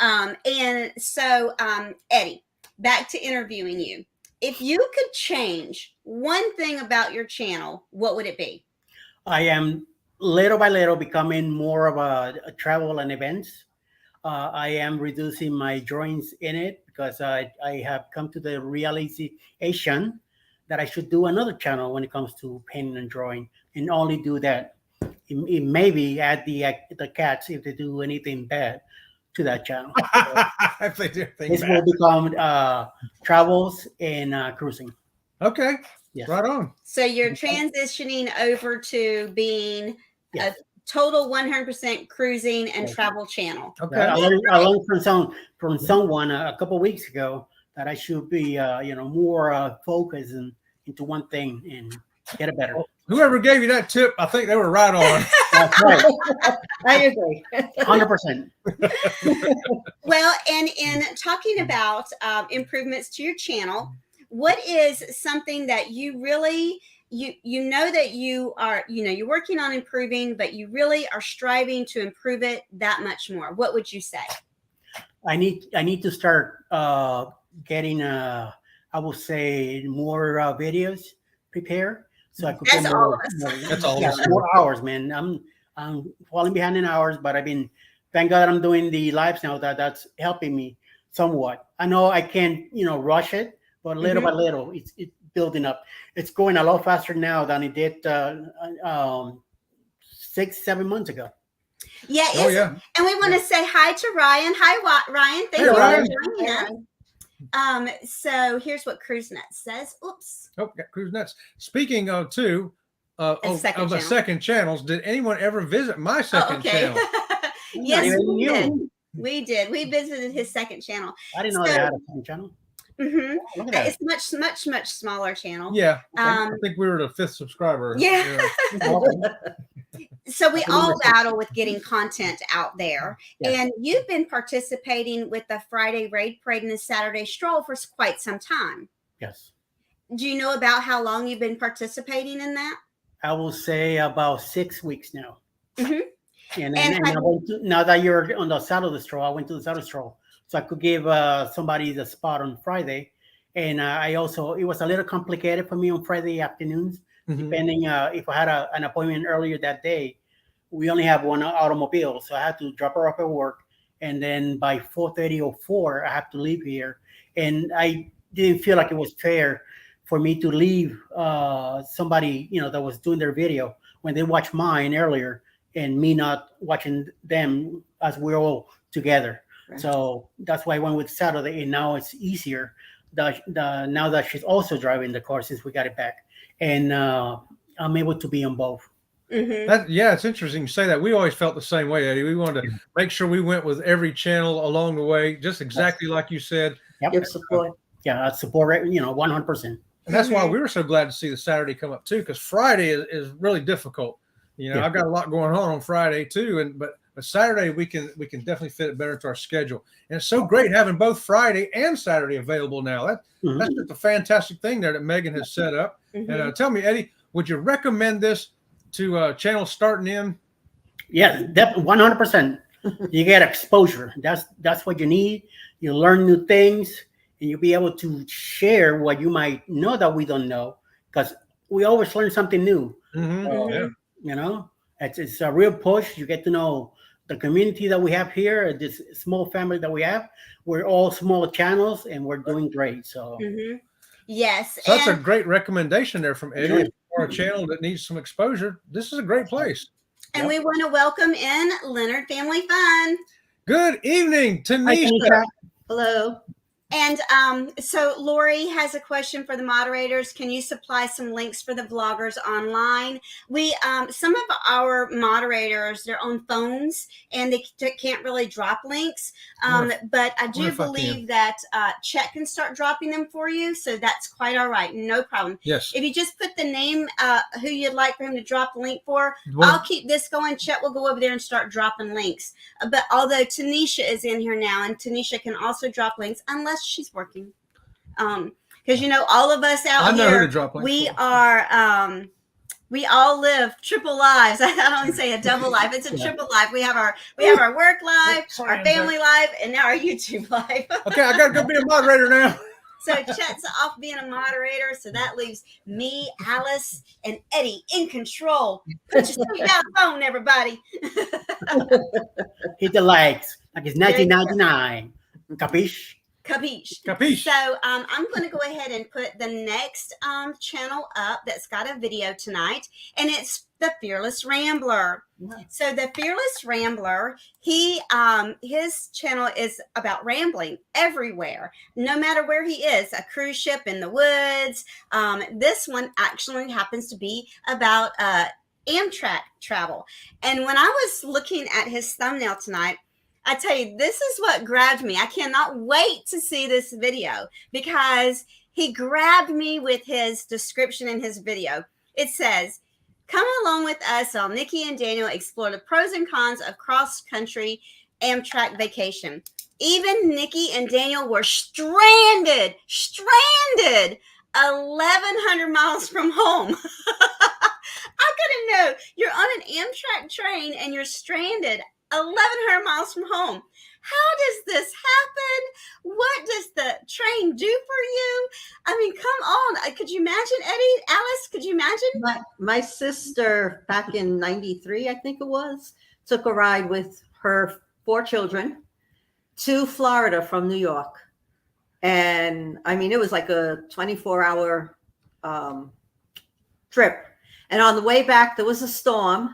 Speaker 1: And so, Eddie, back to interviewing you. If you could change one thing about your channel, what would it be?
Speaker 3: I am little by little becoming more of a travel and events. I am reducing my drawings in it because I have come to the realization that I should do another channel when it comes to painting and drawing, and only do that. It maybe add the cats if they do anything bad to that channel.
Speaker 2: If they do things
Speaker 3: This
Speaker 2: bad.
Speaker 3: will become travels and cruising.
Speaker 2: Okay.
Speaker 3: Yes.
Speaker 2: Right on.
Speaker 1: So you're transitioning over to being
Speaker 3: Yes.
Speaker 1: a total 100% cruising and
Speaker 3: Yes.
Speaker 1: travel channel.
Speaker 2: Okay.
Speaker 3: I learned from someone a couple of weeks ago that I should be more focused into one thing and get it better.
Speaker 2: Whoever gave you that tip, I think they were right on.
Speaker 3: That's right.
Speaker 4: I agree.
Speaker 3: 100%.
Speaker 1: Well, and in talking about improvements to your channel, what is something that you really you know that you are, you're working on improving, but you really are striving to improve it that much more? What would you say?
Speaker 3: I need to start getting I will say more videos prepared so I could
Speaker 1: That's
Speaker 3: get
Speaker 1: all
Speaker 3: more,
Speaker 1: of us.
Speaker 3: more,
Speaker 2: That's all of
Speaker 3: yeah,
Speaker 2: us.
Speaker 3: more hours, man. I'm falling behind in hours, but thank God I'm doing the lives now. That's helping me somewhat. I know I can't rush it, but little by little it's building up. It's going a lot faster now than it did 6-7 months ago.
Speaker 1: Yeah,
Speaker 2: Oh, yeah.
Speaker 1: And we want to say hi to Ryan. Hi, Ryan. Thank
Speaker 2: Hey,
Speaker 1: you
Speaker 2: Ryan.
Speaker 1: for joining us. So here's what CruiseNet says. Oops.
Speaker 2: Oh, got Cruise Nuts. Speaking of
Speaker 1: second
Speaker 2: the second channels, did anyone ever visit my second channel?
Speaker 1: Yes,
Speaker 3: Not even
Speaker 1: we
Speaker 3: you.
Speaker 1: did. We did. We visited his second channel.
Speaker 3: I didn't know they had a second channel.
Speaker 1: Mm-hmm.
Speaker 3: Look at that.
Speaker 1: It's much smaller channel.
Speaker 2: Yeah,
Speaker 3: Okay.
Speaker 2: I think we were the 5th subscriber.
Speaker 1: Yeah. So we all battle with getting content out there.
Speaker 3: Yes.
Speaker 1: And you've been participating with the Friday Raid Parade and the Saturday Stroll for quite some time.
Speaker 3: Yes.
Speaker 1: Do you know about how long you've been participating in that?
Speaker 3: I will say about 6 weeks now.
Speaker 1: Mhm.
Speaker 3: And
Speaker 1: And
Speaker 3: I went to, now that you're on the Saturday Stroll, I went to the Saturday Stroll. So I could give somebody the spot on Friday. And I also, it was a little complicated for me on Friday afternoons, depending if I had an appointment earlier that day. We only have one automobile, so I had to drop her off at work. And then by 4:30 or 4, I have to leave here. And I didn't feel like it was fair for me to leave somebody, that was doing their video when they watched mine earlier and me not watching them as we're all together. Right. So that's why I went with Saturday, and now it's easier. Now that she's also driving the car since we got it back, and I'm able to be on both.
Speaker 2: It's interesting you say that. We always felt the same way, Eddie. We wanted to make sure we went with every channel along the way, just exactly like you said.
Speaker 4: Give support.
Speaker 3: Yeah, support, 100%.
Speaker 2: And that's why we were so glad to see the Saturday come up too, because Friday is really difficult. I've got a lot going on Friday too, but Saturday we can definitely fit it better into our schedule. And it's so great having both Friday and Saturday available now. That's just a fantastic thing there that Megan has set up. And tell me, Eddie, would you recommend this to channels starting in?
Speaker 3: Yeah, 100%. You get exposure. That's what you need. You learn new things, and you'll be able to share what you might know that we don't know, because we always learn something new. It's a real push. You get to know the community that we have here, this small family that we have. We're all small channels, and we're doing great. So
Speaker 1: yes,
Speaker 2: so that's a great recommendation there from Eddie for a channel that needs some exposure. This is a great place.
Speaker 1: And we want to welcome in Leonard Family Fun.
Speaker 2: Good evening, Tanisha.
Speaker 4: Hello.
Speaker 1: And so Lori has a question for the moderators. Can you supply some links for the vloggers online? We some of our moderators, they're on phones and they can't really drop links. But I do believe that Chet can start dropping them for you. So that's quite all right. No problem.
Speaker 2: Yes.
Speaker 1: If you just put the name who you'd like for him to drop the link for, I'll keep this going. Chet will go over there and start dropping links. But although Tanisha is in here now, and Tanisha can also drop links unless she's working, because all of us out here, we are we all live triple lives. I don't want to say a double life, it's a triple life. We have our work life, our family life, and now our YouTube life.
Speaker 2: Okay, I gotta go be a moderator now.
Speaker 1: So Chet's off being a moderator, so that leaves me, Alice, and Eddie in control. Put your feet down the phone, everybody.
Speaker 3: Hit the likes like it's 1999. Capiche?
Speaker 1: Capiche. So I'm going to go ahead and put the next channel up that's got a video tonight, and it's the Fearless Rambler. So the Fearless Rambler, his channel is about rambling everywhere, no matter where he is, a cruise ship, in the woods. This one actually happens to be about Amtrak travel. And when I was looking at his thumbnail tonight, I tell you, this is what grabbed me. I cannot wait to see this video because he grabbed me with his description in his video. It says, Come along with us while Nikki and Daniel explore the pros and cons of cross-country Amtrak vacation. Even Nikki and Daniel were stranded 1,100 miles from home. I couldn't know. You're on an Amtrak train and you're stranded 1,100 miles from home. How does this happen? What does the train do for you? I mean, come on. Could you imagine, Eddie? Alice, could you imagine?
Speaker 4: My sister back in 93, I think it was, took a ride with her 4 children to Florida from New York. And I mean, it was like a 24-hour trip. And on the way back, there was a storm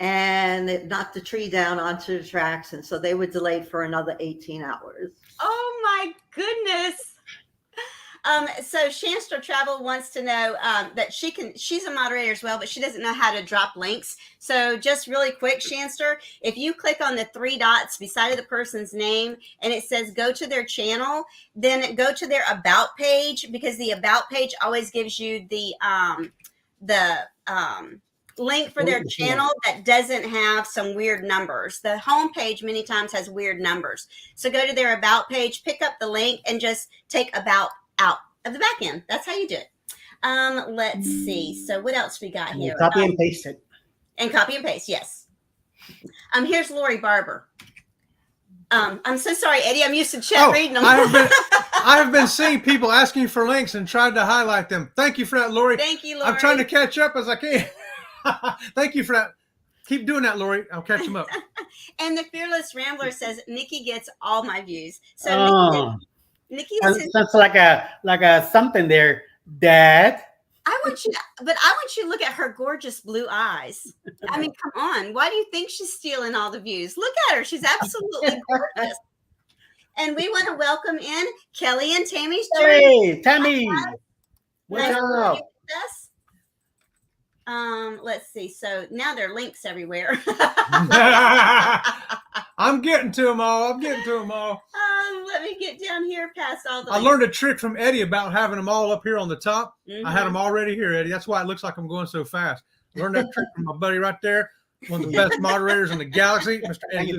Speaker 4: and it knocked the tree down onto the tracks. And so they were delayed for another 18 hours.
Speaker 1: Oh my goodness. So Shanster Travel wants to know that she's a moderator as well, but she doesn't know how to drop links. So just really quick, Shanster, if you click on the 3 dots beside of the person's name and it says go to their channel, then go to their about page, because the about page always gives you the link for their channel that doesn't have some weird numbers. The home page many times has weird numbers. So go to their about page, pick up the link, and just take about out of the back end. That's how you do it. Let's see. So what else we got here?
Speaker 3: Copy and paste it.
Speaker 1: And copy and paste, yes. Here's Lori Barber. I'm so sorry, Eddie. I'm used to chat reading them.
Speaker 2: I have been seeing people asking for links and tried to highlight them. Thank you for that, Lori.
Speaker 1: Thank you, Lori.
Speaker 2: I'm trying to catch up as I can. Thank you for that. Keep doing that, Lori. I'll catch them up.
Speaker 1: And the Fearless Rambler says Nikki gets all my views. So Nikki
Speaker 3: sounds like a something there, Dad.
Speaker 1: I want you to look at her gorgeous blue eyes. I mean, come on. Why do you think she's stealing all the views? Look at her. She's absolutely gorgeous. And we want to welcome in Kelly and Tammy's journey.
Speaker 3: Hey, Tammy. What's up?
Speaker 1: Let's see. So now there are links everywhere.
Speaker 2: I'm getting to them all.
Speaker 1: Let me get down here past all the
Speaker 2: I learned a trick from Eddie about having them all up here on the top. Mm-hmm. I had them already here, Eddie. That's why it looks like I'm going so fast. Learned that trick from my buddy right there. One of the best moderators in the galaxy, Mr. Eddie.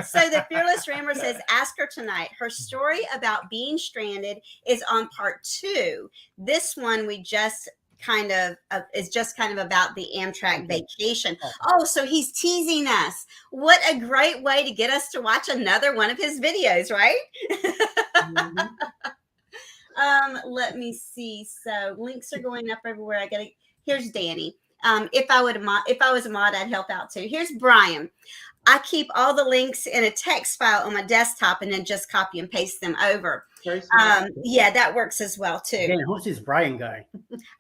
Speaker 1: So the Fearless Rambler says, ask her tonight. Her story about being stranded is on part 2. This one we just kind of is just kind of about the Amtrak vacation. Oh, so he's teasing us. What a great way to get us to watch another one of his videos, right? Let me see. So links are going up everywhere. Here's Danny. If I was a mod, I'd help out too. Here's Brian. I keep all the links in a text file on my desktop and then just copy and paste them over. Yeah, that works as well too.
Speaker 3: Man, who's this Brian guy?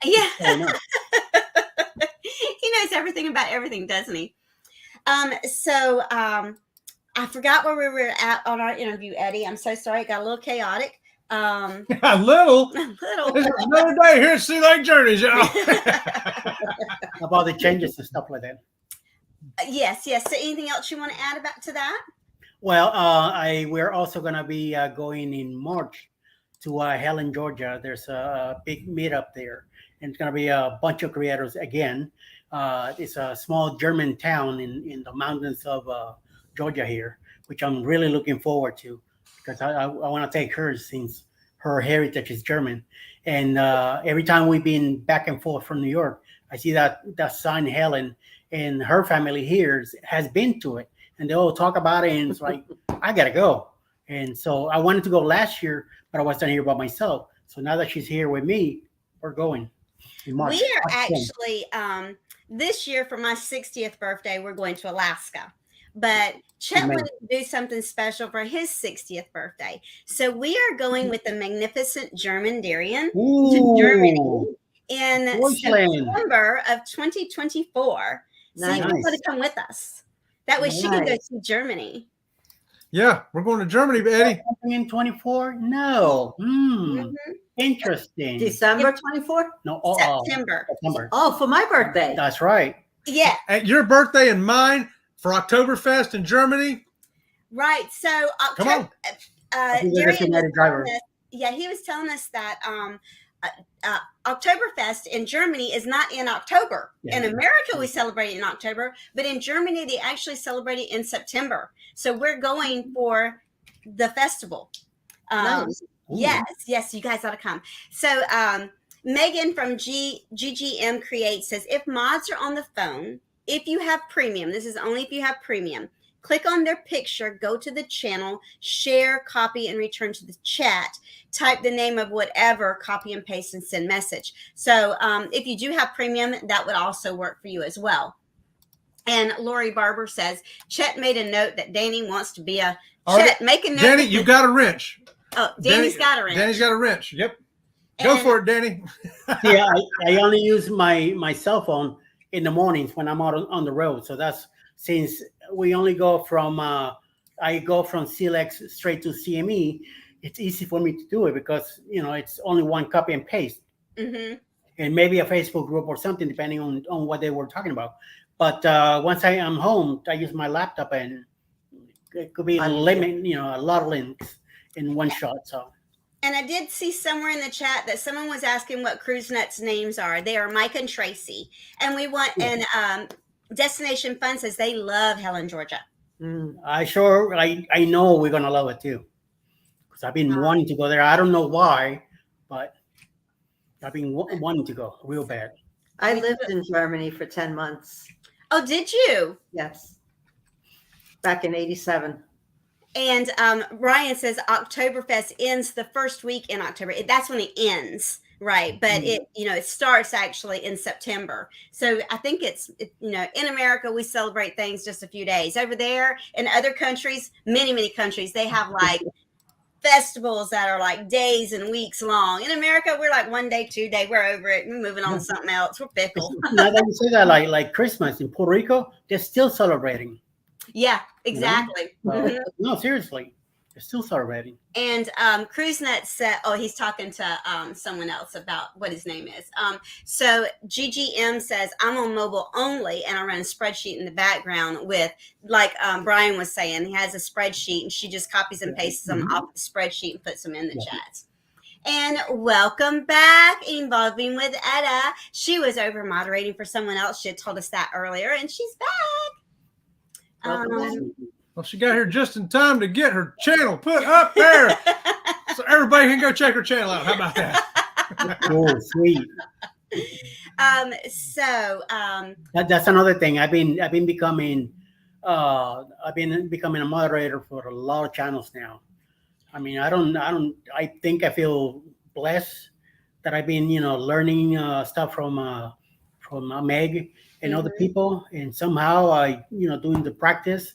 Speaker 1: Yeah. He knows everything about everything, doesn't he? So I forgot where we were at on our interview, Eddie. I'm so sorry. It got a little chaotic.
Speaker 2: A little. It's another day here at Sea Lake Journeys, y'all.
Speaker 3: About the changes and stuff like that.
Speaker 1: Yes. So anything else you want to add to that?
Speaker 3: Well, we're also going to be going in March to Helen, Georgia. There's a big meetup there, and it's going to be a bunch of creators again. It's a small German town in the mountains of Georgia here, which I'm really looking forward to, because I want to take her since her heritage is German. And every time we've been back and forth from New York, I see that sign Helen, and her family here has been to it. And they all talk about it, and it's like, I got to go. And so I wanted to go last year, but I wasn't here by myself. So now that she's here with me, we're going in March.
Speaker 1: We are actually, this year for my 60th birthday, we're going to Alaska. But Chet wanted to do something special for his 60th birthday. So we are going with the magnificent German Darien to Germany in September of 2024. So you want to come with us. That way she can go to Germany.
Speaker 2: Yeah, we're going to Germany, Eddie.
Speaker 3: In 24? No. Interesting.
Speaker 4: December 24th?
Speaker 3: No,
Speaker 1: September.
Speaker 4: Oh, for my birthday.
Speaker 3: That's right.
Speaker 1: Yeah.
Speaker 2: At your birthday and mine for Oktoberfest in Germany.
Speaker 1: Right. So
Speaker 2: come on.
Speaker 1: He was telling us that Oktoberfest in Germany is not in October.
Speaker 3: Yeah.
Speaker 1: In America, we celebrate it in October, but in Germany, they actually celebrate it in September. So we're going for the festival.
Speaker 4: Nice.
Speaker 1: Yes, you guys ought to come. So Megan from GGM Create says, if mods are on the phone, if you have premium, this is only if you have premium, click on their picture, go to the channel, share, copy, and return to the chat. Type the name of whatever, copy and paste, and send message. So if you do have premium, that would also work for you as well. And Lori Barber says, Chet made a note that Danny wants to be a... Chet, make a note.
Speaker 2: Danny, you got a wrench.
Speaker 1: Oh, Danny's got a wrench.
Speaker 2: Danny's got a wrench. Yep. Go for it, Danny.
Speaker 3: Yeah, I only use my cell phone in the mornings when I'm out on the road. So that's since we only go from I go from CLX straight to CME. It's easy for me to do it because it's only one copy and paste, and maybe a Facebook group or something depending on what they were talking about. But once I am home, I use my laptop, and it could be a lot of links in one shot. So.
Speaker 1: And I did see somewhere in the chat that someone was asking what Cruise Nuts names are. They are Mike and Tracy. And we want, and Destination Fun says they love Helen, Georgia.
Speaker 3: I know we're going to love it too. Because I've been wanting to go there. I don't know why, but I've been wanting to go real bad.
Speaker 4: I lived in Germany for 10 months.
Speaker 1: Oh, did you?
Speaker 4: Yes. Back in 87.
Speaker 1: And Ryan says Oktoberfest ends the first week in October. That's when it ends, right? But it starts actually in September. So I think it's in America we celebrate things just a few days. Over there in other countries, many countries, they have like festivals that are like days and weeks long. In America, we're like 1 day, 2 day, we're over it. We're moving on to something else. We're fickle.
Speaker 3: Now that you say that, like Christmas in Puerto Rico, they're still celebrating.
Speaker 1: Yeah, exactly.
Speaker 3: No, seriously, they're still celebrating.
Speaker 1: And Cruise Nuts said, he's talking to someone else about what his name is. So GGM says, I'm on mobile only, and I run a spreadsheet in the background with, like Brian was saying, he has a spreadsheet, and she just copies and pastes them off the spreadsheet and puts them in the chats. And welcome back, Involving with Etta. She was over moderating for someone else. She had told us that earlier, and she's back.
Speaker 2: Well, she got here just in time to get her channel put up there, so everybody can go check her channel out. How about that?
Speaker 3: Oh, sweet. That's another thing. I've been becoming a moderator for a lot of channels now. I mean, I think I feel blessed that I've been learning stuff from Meg and other people, and somehow I doing the practice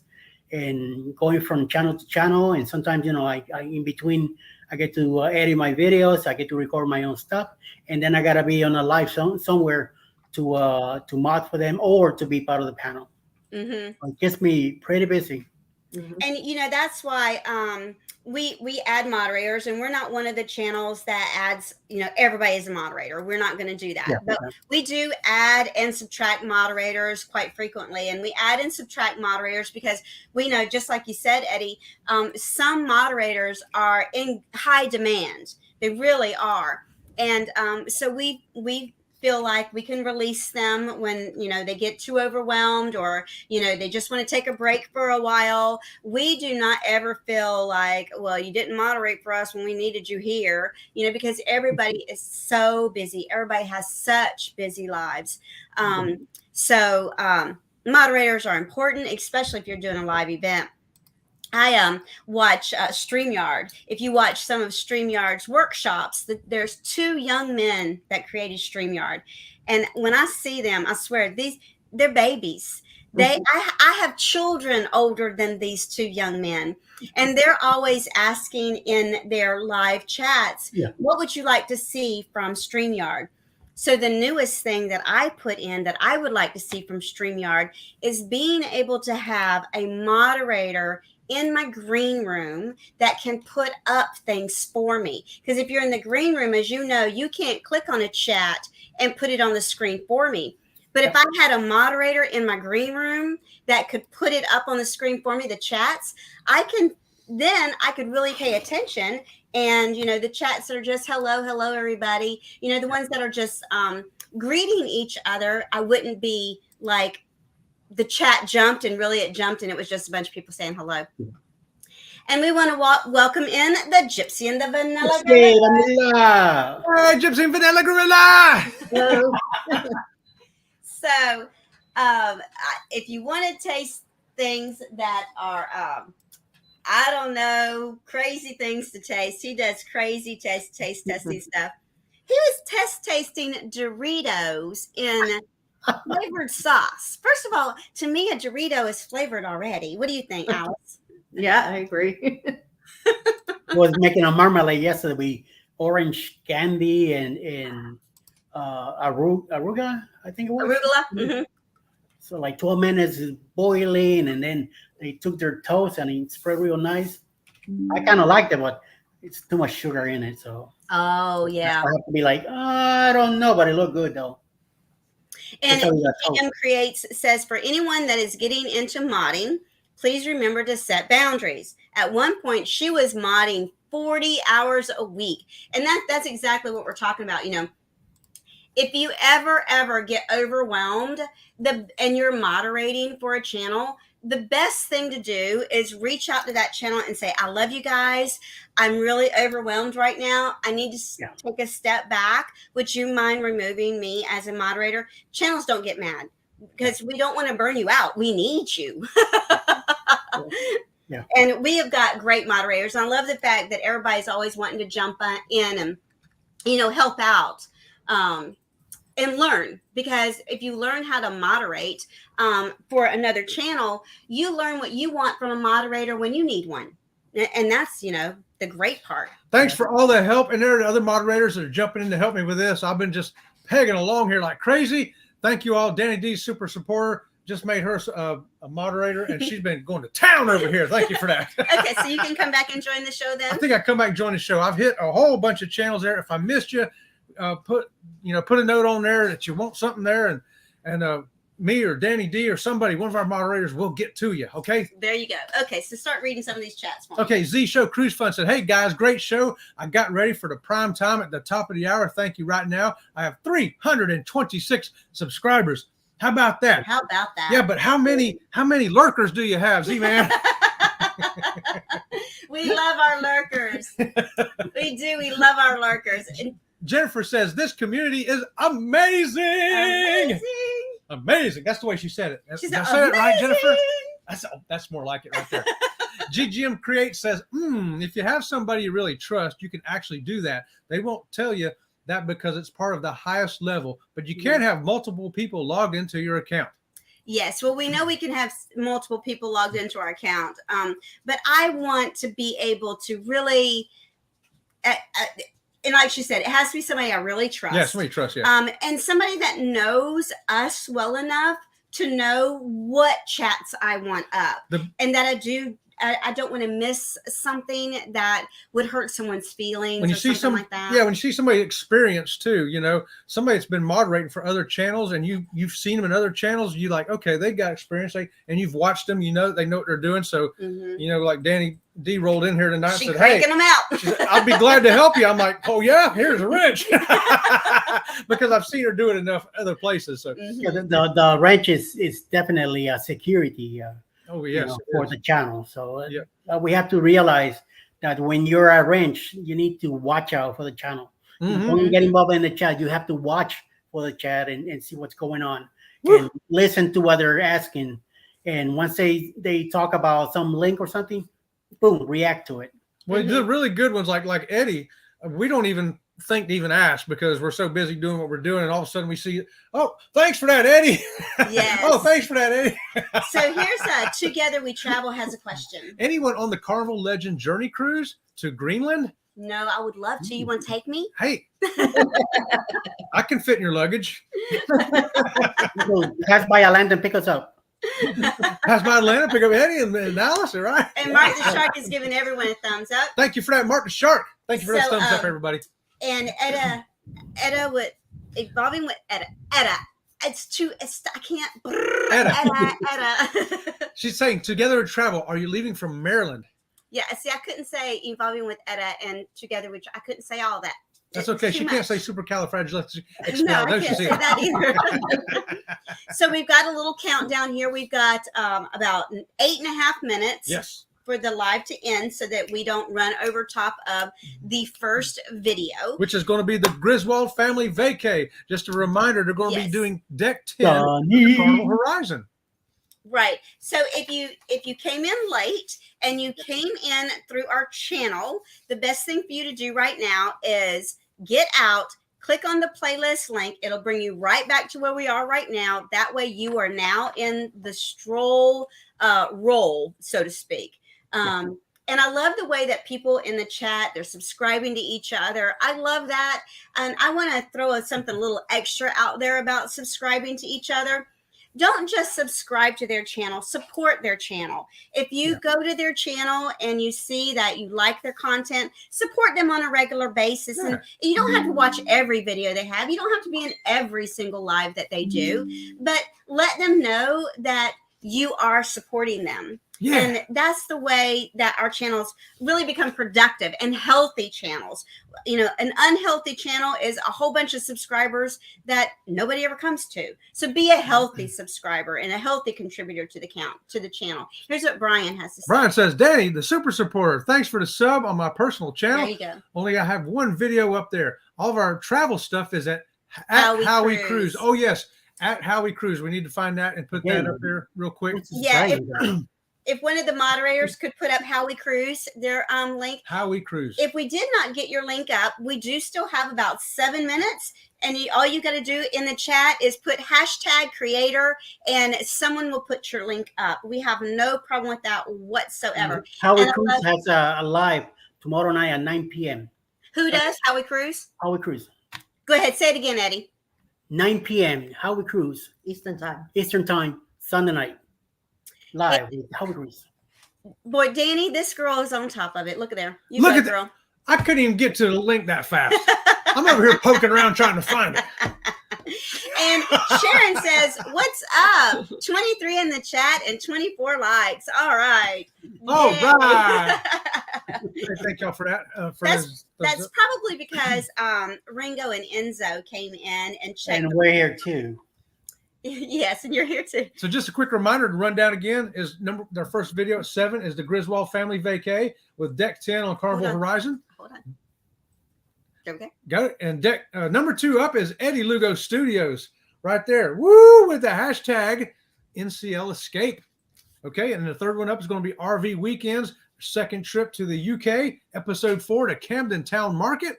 Speaker 3: and going from channel to channel, and sometimes I in between I get to edit my videos, I get to record my own stuff, and then I gotta be on a live somewhere to mod for them or to be part of the panel. It gets me pretty busy.
Speaker 1: And that's why we add moderators, and we're not one of the channels that adds everybody is a moderator. We're not going to do that. But we do add and subtract moderators quite frequently, and we add and subtract moderators because we know, just like you said, Eddie, some moderators are in high demand. They really are. And so we feel like we can release them when they get too overwhelmed, or they just want to take a break for a while. We do not ever feel like, well, you didn't moderate for us when we needed you here, because everybody is so busy. Everybody has such busy lives. So moderators are important, especially if you're doing a live event. I watch StreamYard. If you watch some of StreamYard's workshops, there's 2 young men that created StreamYard. And when I see them, I swear, they're babies. I have children older than these 2 young men. And they're always asking in their live chats, what would you like to see from StreamYard? So the newest thing that I put in that I would like to see from StreamYard is being able to have a moderator in my green room that can put up things for me. Because if you're in the green room, as you know, you can't click on a chat and put it on the screen for me. But if I had a moderator in my green room that could put it up on the screen for me, the chats, I can then I could really pay attention. And, you know, the chats that are just hello, everybody, you know, the ones that are just greeting each other, I wouldn't be like the chat jumped and really it jumped and it was just a bunch of people saying hello. And we want to welcome in the Gypsy and the Vanilla Gorilla.
Speaker 2: Hey, Gypsy and Vanilla Gorilla.
Speaker 4: Hello.
Speaker 1: So if you want to taste things that are I don't know, crazy things to taste. He does crazy taste testing stuff. He was test tasting Doritos in flavored sauce. First of all, to me, a Dorito is flavored already. What do you think, Alice?
Speaker 4: Yeah, I agree.
Speaker 3: Was making a marmalade yesterday. Orange candy and arugula, I think it was.
Speaker 1: Arugula? Mm-hmm.
Speaker 3: So like 12 minutes is boiling, and then they took their toast and it spread real nice. I kind of liked it, but it's too much sugar in it. So
Speaker 1: oh yeah,
Speaker 3: I have to be like, I don't know, but it looked good though.
Speaker 1: And M Creates says, for anyone that is getting into modding, please remember to set boundaries. At one point, she was modding 40 hours a week, and that's exactly what we're talking about. You know, if you ever get overwhelmed and you're moderating for a channel, the best thing to do is reach out to that channel and say, I love you guys. I'm really overwhelmed right now. I need to take a step back. Would you mind removing me as a moderator? Channels don't get mad because we don't want to burn you out. We need you.
Speaker 3: Yeah.
Speaker 1: And we have got great moderators. And I love the fact that everybody's always wanting to jump in and, you know, help out. And learn, because if you learn how to moderate for another channel, you learn what you want from a moderator when you need one. And that's, you know, the great part.
Speaker 2: Thanks for all the help. And there are other moderators that are jumping in to help me with this. I've been just pegging along here like crazy. Thank you all. Danny D, super supporter, just made her a moderator, and she's been going to town over here. Thank you for that.
Speaker 1: Okay, so you can come back and join the show then?
Speaker 2: I think I come back and join the show. I've hit a whole bunch of channels there. If I missed you, put a note on there that you want something there, and me or Danny D or somebody, one of our moderators, will get to you. Okay.
Speaker 1: There you go. Okay, so start reading some of these chats for me.
Speaker 2: Okay, Z Show Cruise Fun said, hey guys, great show. I got ready for the prime time at the top of the hour. Thank you. Right now, I have 326 subscribers. How about that?
Speaker 1: How about that?
Speaker 2: Yeah, but how many lurkers do you have, Z Man?
Speaker 1: We love our lurkers. We do. We love our lurkers. And
Speaker 2: Jennifer says, this community is amazing. Amazing. That's the way she said it. Did I say it right, Jennifer? That's more like it right there. GGM Create says, if you have somebody you really trust, you can actually do that. They won't tell you that because it's part of the highest level, but you can't have multiple people logged into your account.
Speaker 1: Yes, well, we know we can have multiple people logged into our account, but I want to be able to really, and like she said, it has to be somebody I really trust.
Speaker 2: Yeah, somebody trust, yeah.
Speaker 1: And somebody that knows us well enough to know what chats I want up, and that I don't want to miss something that would hurt someone's feelings
Speaker 2: when you see something like that. Yeah, when you see somebody experienced too, you know, somebody that's been moderating for other channels and you've seen them in other channels, you like, okay, they got experience, and you've watched them, you know, they know what they're doing. So, you know, like Danny D rolled in here tonight and said, hey,
Speaker 1: them out.
Speaker 2: She said, I'll be glad to help you. I'm like, oh yeah, here's a wrench. Because I've seen her do it enough other places. So
Speaker 3: yeah, the wrench is definitely a security.
Speaker 2: Oh yes,
Speaker 3: for the channel. So we have to realize that when you're a wrench, you need to watch out for the channel. When you get involved in the chat, you have to watch for the chat and see what's going on. And listen to what they're asking. And once they talk about some link or something, boom, react to it.
Speaker 2: Well, the really good ones like Eddie, we don't even think to even ask because we're so busy doing what we're doing, and all of a sudden we see, oh, thanks for that, Eddie.
Speaker 1: Yes.
Speaker 2: Oh, thanks for that, Eddie.
Speaker 1: So here's Together We Travel has a question.
Speaker 2: Anyone on the Carnival Legend Journey cruise to Greenland?
Speaker 1: No, I would love to. You want to take me?
Speaker 2: Hey, I can fit in your luggage.
Speaker 3: Pass by Atlanta and pick us up.
Speaker 2: Pass by Atlanta, pick up Eddie and Alice, all right?
Speaker 1: And Mark the Shark is giving everyone a thumbs up.
Speaker 2: Thank you for that, Mark the Shark. Thank you for that thumbs up, everybody.
Speaker 1: And Etta with evolving with Etta. I can't. Etta.
Speaker 2: She's saying, together to travel. Are you leaving from Maryland?
Speaker 1: Yeah, see, I couldn't say involving with Etta and together, which I couldn't say all that.
Speaker 2: That's
Speaker 1: It's
Speaker 2: okay.
Speaker 1: too
Speaker 2: She can't
Speaker 1: much.
Speaker 2: say supercalifragilisticexpialidocious.
Speaker 1: No, I can't say that either. So we've got a little countdown here. We've got about 8.5 minutes.
Speaker 2: Yes.
Speaker 1: For the live to end so that we don't run over top of the first video.
Speaker 2: Which is going to be the Griswold family vacay. Just a reminder, they're going to be doing deck 10
Speaker 3: Donnie.
Speaker 2: of Carnival Horizon.
Speaker 1: Right. So if you came in late and you came in through our channel, the best thing for you to do right now is get out, click on the playlist link. It'll bring you right back to where we are right now. That way you are now in the stroll role, so to speak. And I love the way that people in the chat, they're subscribing to each other. I love that. And I want to throw something a little extra out there about subscribing to each other. Don't just subscribe to their channel, support their channel. If you go to their channel and you see that you like their content, support them on a regular basis. And you don't have to watch every video they have. You don't have to be in every single live that they do, but let them know that you are supporting them. Yeah. And that's the way that our channels really become productive and healthy channels. You know, an unhealthy channel is a whole bunch of subscribers that nobody ever comes to. So be a healthy subscriber and a healthy contributor to the channel. Here's what Brian has to say.
Speaker 2: Brian says, Danny, the super supporter, thanks for the sub on my personal channel.
Speaker 1: There you go.
Speaker 2: Only I have one video up there. All of our travel stuff is at How We Cruise. Oh, yes. At How We Cruise. We need to find that and put that up there real quick.
Speaker 1: Yeah. If one of the moderators could put up How We Cruise, their link.
Speaker 2: How We Cruise.
Speaker 1: If we did not get your link up, we do still have about 7 minutes. And all you got to do in the chat is put #creator and someone will put your link up. We have no problem with that whatsoever.
Speaker 3: How We Cruise has a live tomorrow night at 9 p.m.
Speaker 1: Who does? How We Cruise?
Speaker 3: How We Cruise.
Speaker 1: Go ahead. Say it again, Eddie.
Speaker 3: 9 p.m. How We Cruise.
Speaker 4: Eastern time,
Speaker 3: Sunday night. Live with How We Cruise.
Speaker 1: Boy, Danny, this girl is on top of it. Look at there.
Speaker 2: Look at girl. I couldn't even get to the link that fast. I'm over here poking around trying to find it.
Speaker 1: And Sharon says, "What's up? 23 in the chat and 24 likes. All right.
Speaker 2: All right. Thank y'all for that.
Speaker 1: That's probably because Ringo and Enzo came in and checked.
Speaker 3: And we're here too.
Speaker 1: Yes, and you're here too.
Speaker 2: So just a quick reminder to run down again is their first video at 7 is the Griswold family vacay with deck 10 on Carnival Horizon.
Speaker 1: Hold on. There we go.
Speaker 2: Got it. And deck number 2 up is Eddie Lugo Studios right there. Woo! With the hashtag NCL Escape. Okay. And the third one up is going to be RV Weekends, second trip to the UK, episode 4 to Camden Town Market.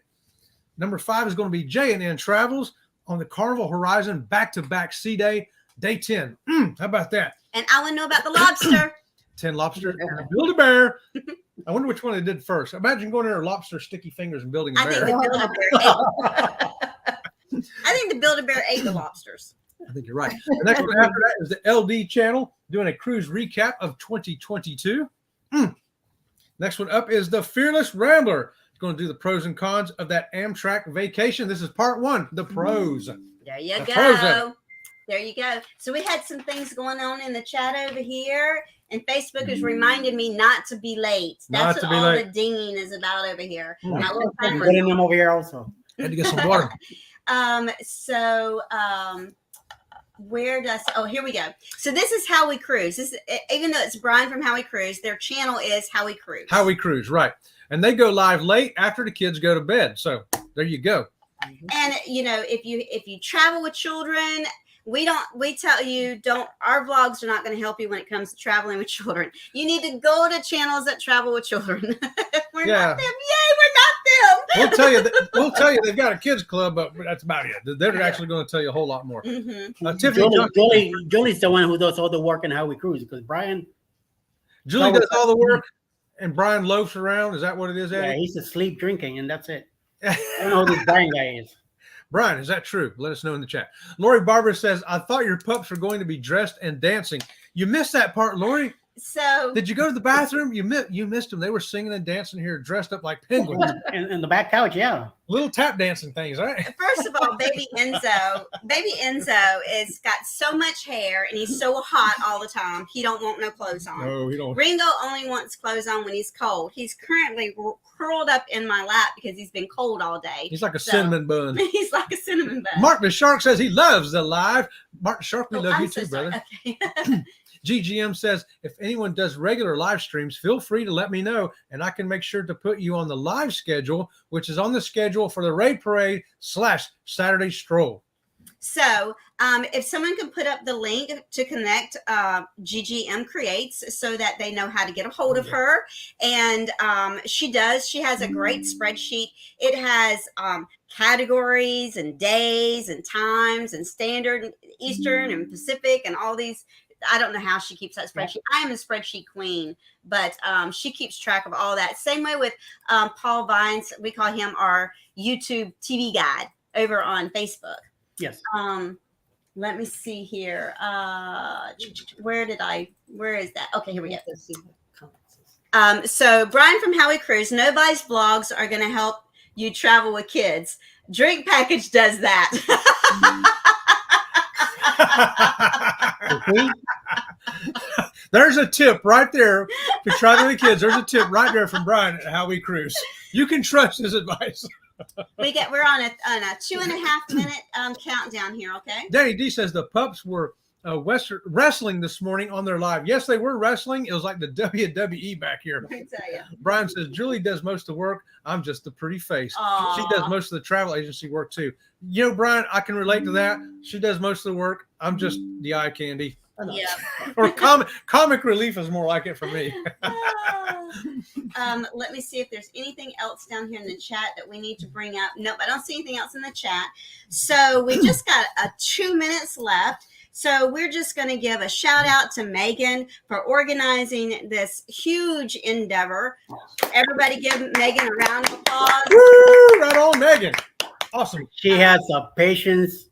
Speaker 2: Number 5 is going to be J&N Travels on the Carnival Horizon back-to-back sea day, day 10. How about that?
Speaker 1: And I want to know about the lobster.
Speaker 2: 10 lobster and a Build-A-Bear. I wonder which one they did first. Imagine going there, lobster, sticky fingers, and building a bear.
Speaker 1: I think the Build-A-Bear ate the lobsters.
Speaker 2: I think you're right. The next one after that is the LD channel doing a cruise recap of 2022. Next one up is the Fearless Rambler. It's going to do the pros and cons of that Amtrak vacation. This is part 1, the pros.
Speaker 1: There you go. There you go. So we had some things going on in the chat over here, and Facebook has reminded me not to be late. That's what all the dinging is about over here. Now,
Speaker 3: I'm getting them over here also.
Speaker 2: Had to get some water.
Speaker 1: Where does here we go. So this is How We Cruise. This is, even though it's Brian from How We Cruise, their channel is How We Cruise. How We Cruise,
Speaker 2: right? And they go live late after the kids go to bed. So there you go.
Speaker 1: And you know, if you travel with children, we tell you our vlogs are not going to help you when it comes to traveling with children. You need to go to channels that travel with children. We're not them. Yay, we're not them.
Speaker 2: We'll tell you they've got a kids club, but that's about it. They're actually going to tell you a whole lot more.
Speaker 3: Tiffany, Julie's the one who does all the work in How We Cruise because
Speaker 2: Julie does all the work and Brian loafs around. Is that what it is, Eddie?
Speaker 3: Yeah, he's asleep drinking and that's it. I don't know who this Brian guy is.
Speaker 2: Brian, is that true? Let us know in the chat. Lori Barber says, I thought your pups were going to be dressed and dancing. You missed that part, Lori.
Speaker 1: So
Speaker 2: did you go to the bathroom? You missed them. They were singing and dancing here, dressed up like penguins.
Speaker 3: In the back couch, yeah.
Speaker 2: Little tap dancing things, right?
Speaker 1: first of all, baby Enzo is got so much hair and he's so hot all the time. He don't want no clothes on.
Speaker 2: No, he don't.
Speaker 1: Ringo only wants clothes on when he's cold. He's currently curled up in my lap because he's been cold all day.
Speaker 2: He's like a cinnamon bun.
Speaker 1: He's like a cinnamon bun.
Speaker 2: Mark the Shark says he loves the live. Mark the Shark, we love
Speaker 1: I'm
Speaker 2: you
Speaker 1: so
Speaker 2: too,
Speaker 1: sorry.
Speaker 2: brother.
Speaker 1: Okay.
Speaker 2: GGM says, if anyone does regular live streams, feel free to let me know, and I can make sure to put you on the live schedule, which is on the schedule for the Raid Parade / Saturday Stroll.
Speaker 1: So if someone can put up the link to connect GGM Creates so that they know how to get a hold of her. And she has a great spreadsheet. It has categories and days and times and standard, Eastern and Pacific and all these. I don't know how she keeps that spreadsheet. I am a spreadsheet queen, but she keeps track of all that. Same way with Paul Vines. We call him our YouTube TV guide over on Facebook.
Speaker 3: Yes.
Speaker 1: Let me see here. Where is that? Okay, here we go. So Brian from Howie Cruise, nobody's vlogs are going to help you travel with kids. Drink Package does that.
Speaker 2: There's a tip right there to travel with kids. There's a tip right there from Brian at How We Cruise. You can trust his advice.
Speaker 1: We're on a 2.5 minute countdown here. Okay.
Speaker 2: Danny D says the pups were wrestling this morning on their live. Yes, they were wrestling. It was like the WWE back here.
Speaker 1: Let me tell you.
Speaker 2: Brian says Julie does most of the work. I'm just the pretty face.
Speaker 1: Aww.
Speaker 2: She does most of the travel agency work too. You know, Brian, I can relate to that. She does most of the work. I'm just the eye candy.
Speaker 1: Yeah.
Speaker 2: Or comic relief is more like it for me.
Speaker 1: Let me see if there's anything else down here in the chat that we need to bring up. Nope, I don't see anything else in the chat. So we just got 2 minutes left. So we're just going to give a shout out to Megan for organizing this huge endeavor. Everybody give Megan a round of applause.
Speaker 2: Woo! Right on, Megan. Awesome.
Speaker 3: She has patience.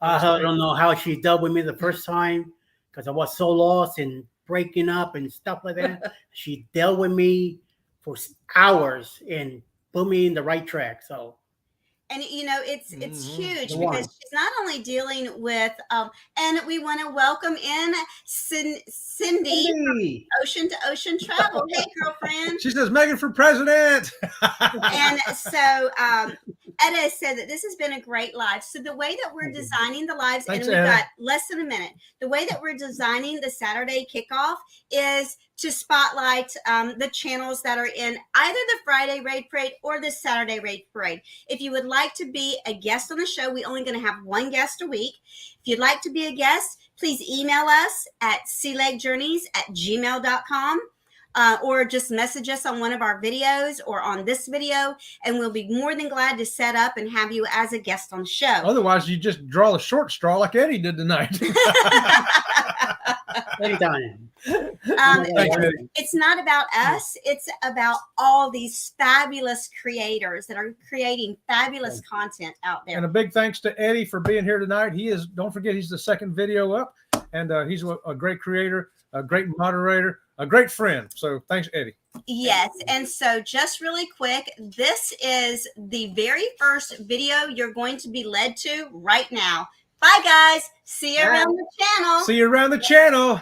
Speaker 3: I don't know how she dealt with me the first time because I was so lost and breaking up and stuff like that. She dealt with me for hours and put me in the right track. So.
Speaker 1: And, you know, it's huge because she's not only dealing with, and we want to welcome in Cindy from Ocean to Ocean Travel. Hey, girlfriend.
Speaker 2: She says, Megan for president.
Speaker 1: And so Etta said that this has been a great live. So the way that we're designing the lives,
Speaker 2: Thanks,
Speaker 1: and we've
Speaker 2: Etta.
Speaker 1: got less than a minute, the way that we're designing the Saturday kickoff is to spotlight the channels that are in either the Friday Raid Parade or the Saturday Raid Parade. If you would like to be a guest on the show, we're only going to have one guest a week. If you'd like to be a guest, please email us at sealegjourneys@gmail.com. Or just message us on one of our videos or on this video, and we'll be more than glad to set up and have you as a guest on the show.
Speaker 2: Otherwise, you just draw a short straw like Eddie did tonight.
Speaker 3: Anytime.
Speaker 1: It's not about us. It's about all these fabulous creators that are creating fabulous content out there.
Speaker 2: And a big thanks to Eddie for being here tonight. Don't forget, he's the second video up, and he's a great creator, a great moderator, a great friend. So thanks, Eddie.
Speaker 1: Yes. And so just really quick, this is the very first video you're going to be led to right now. Bye, guys. See you around the channel.
Speaker 2: See you around the channel.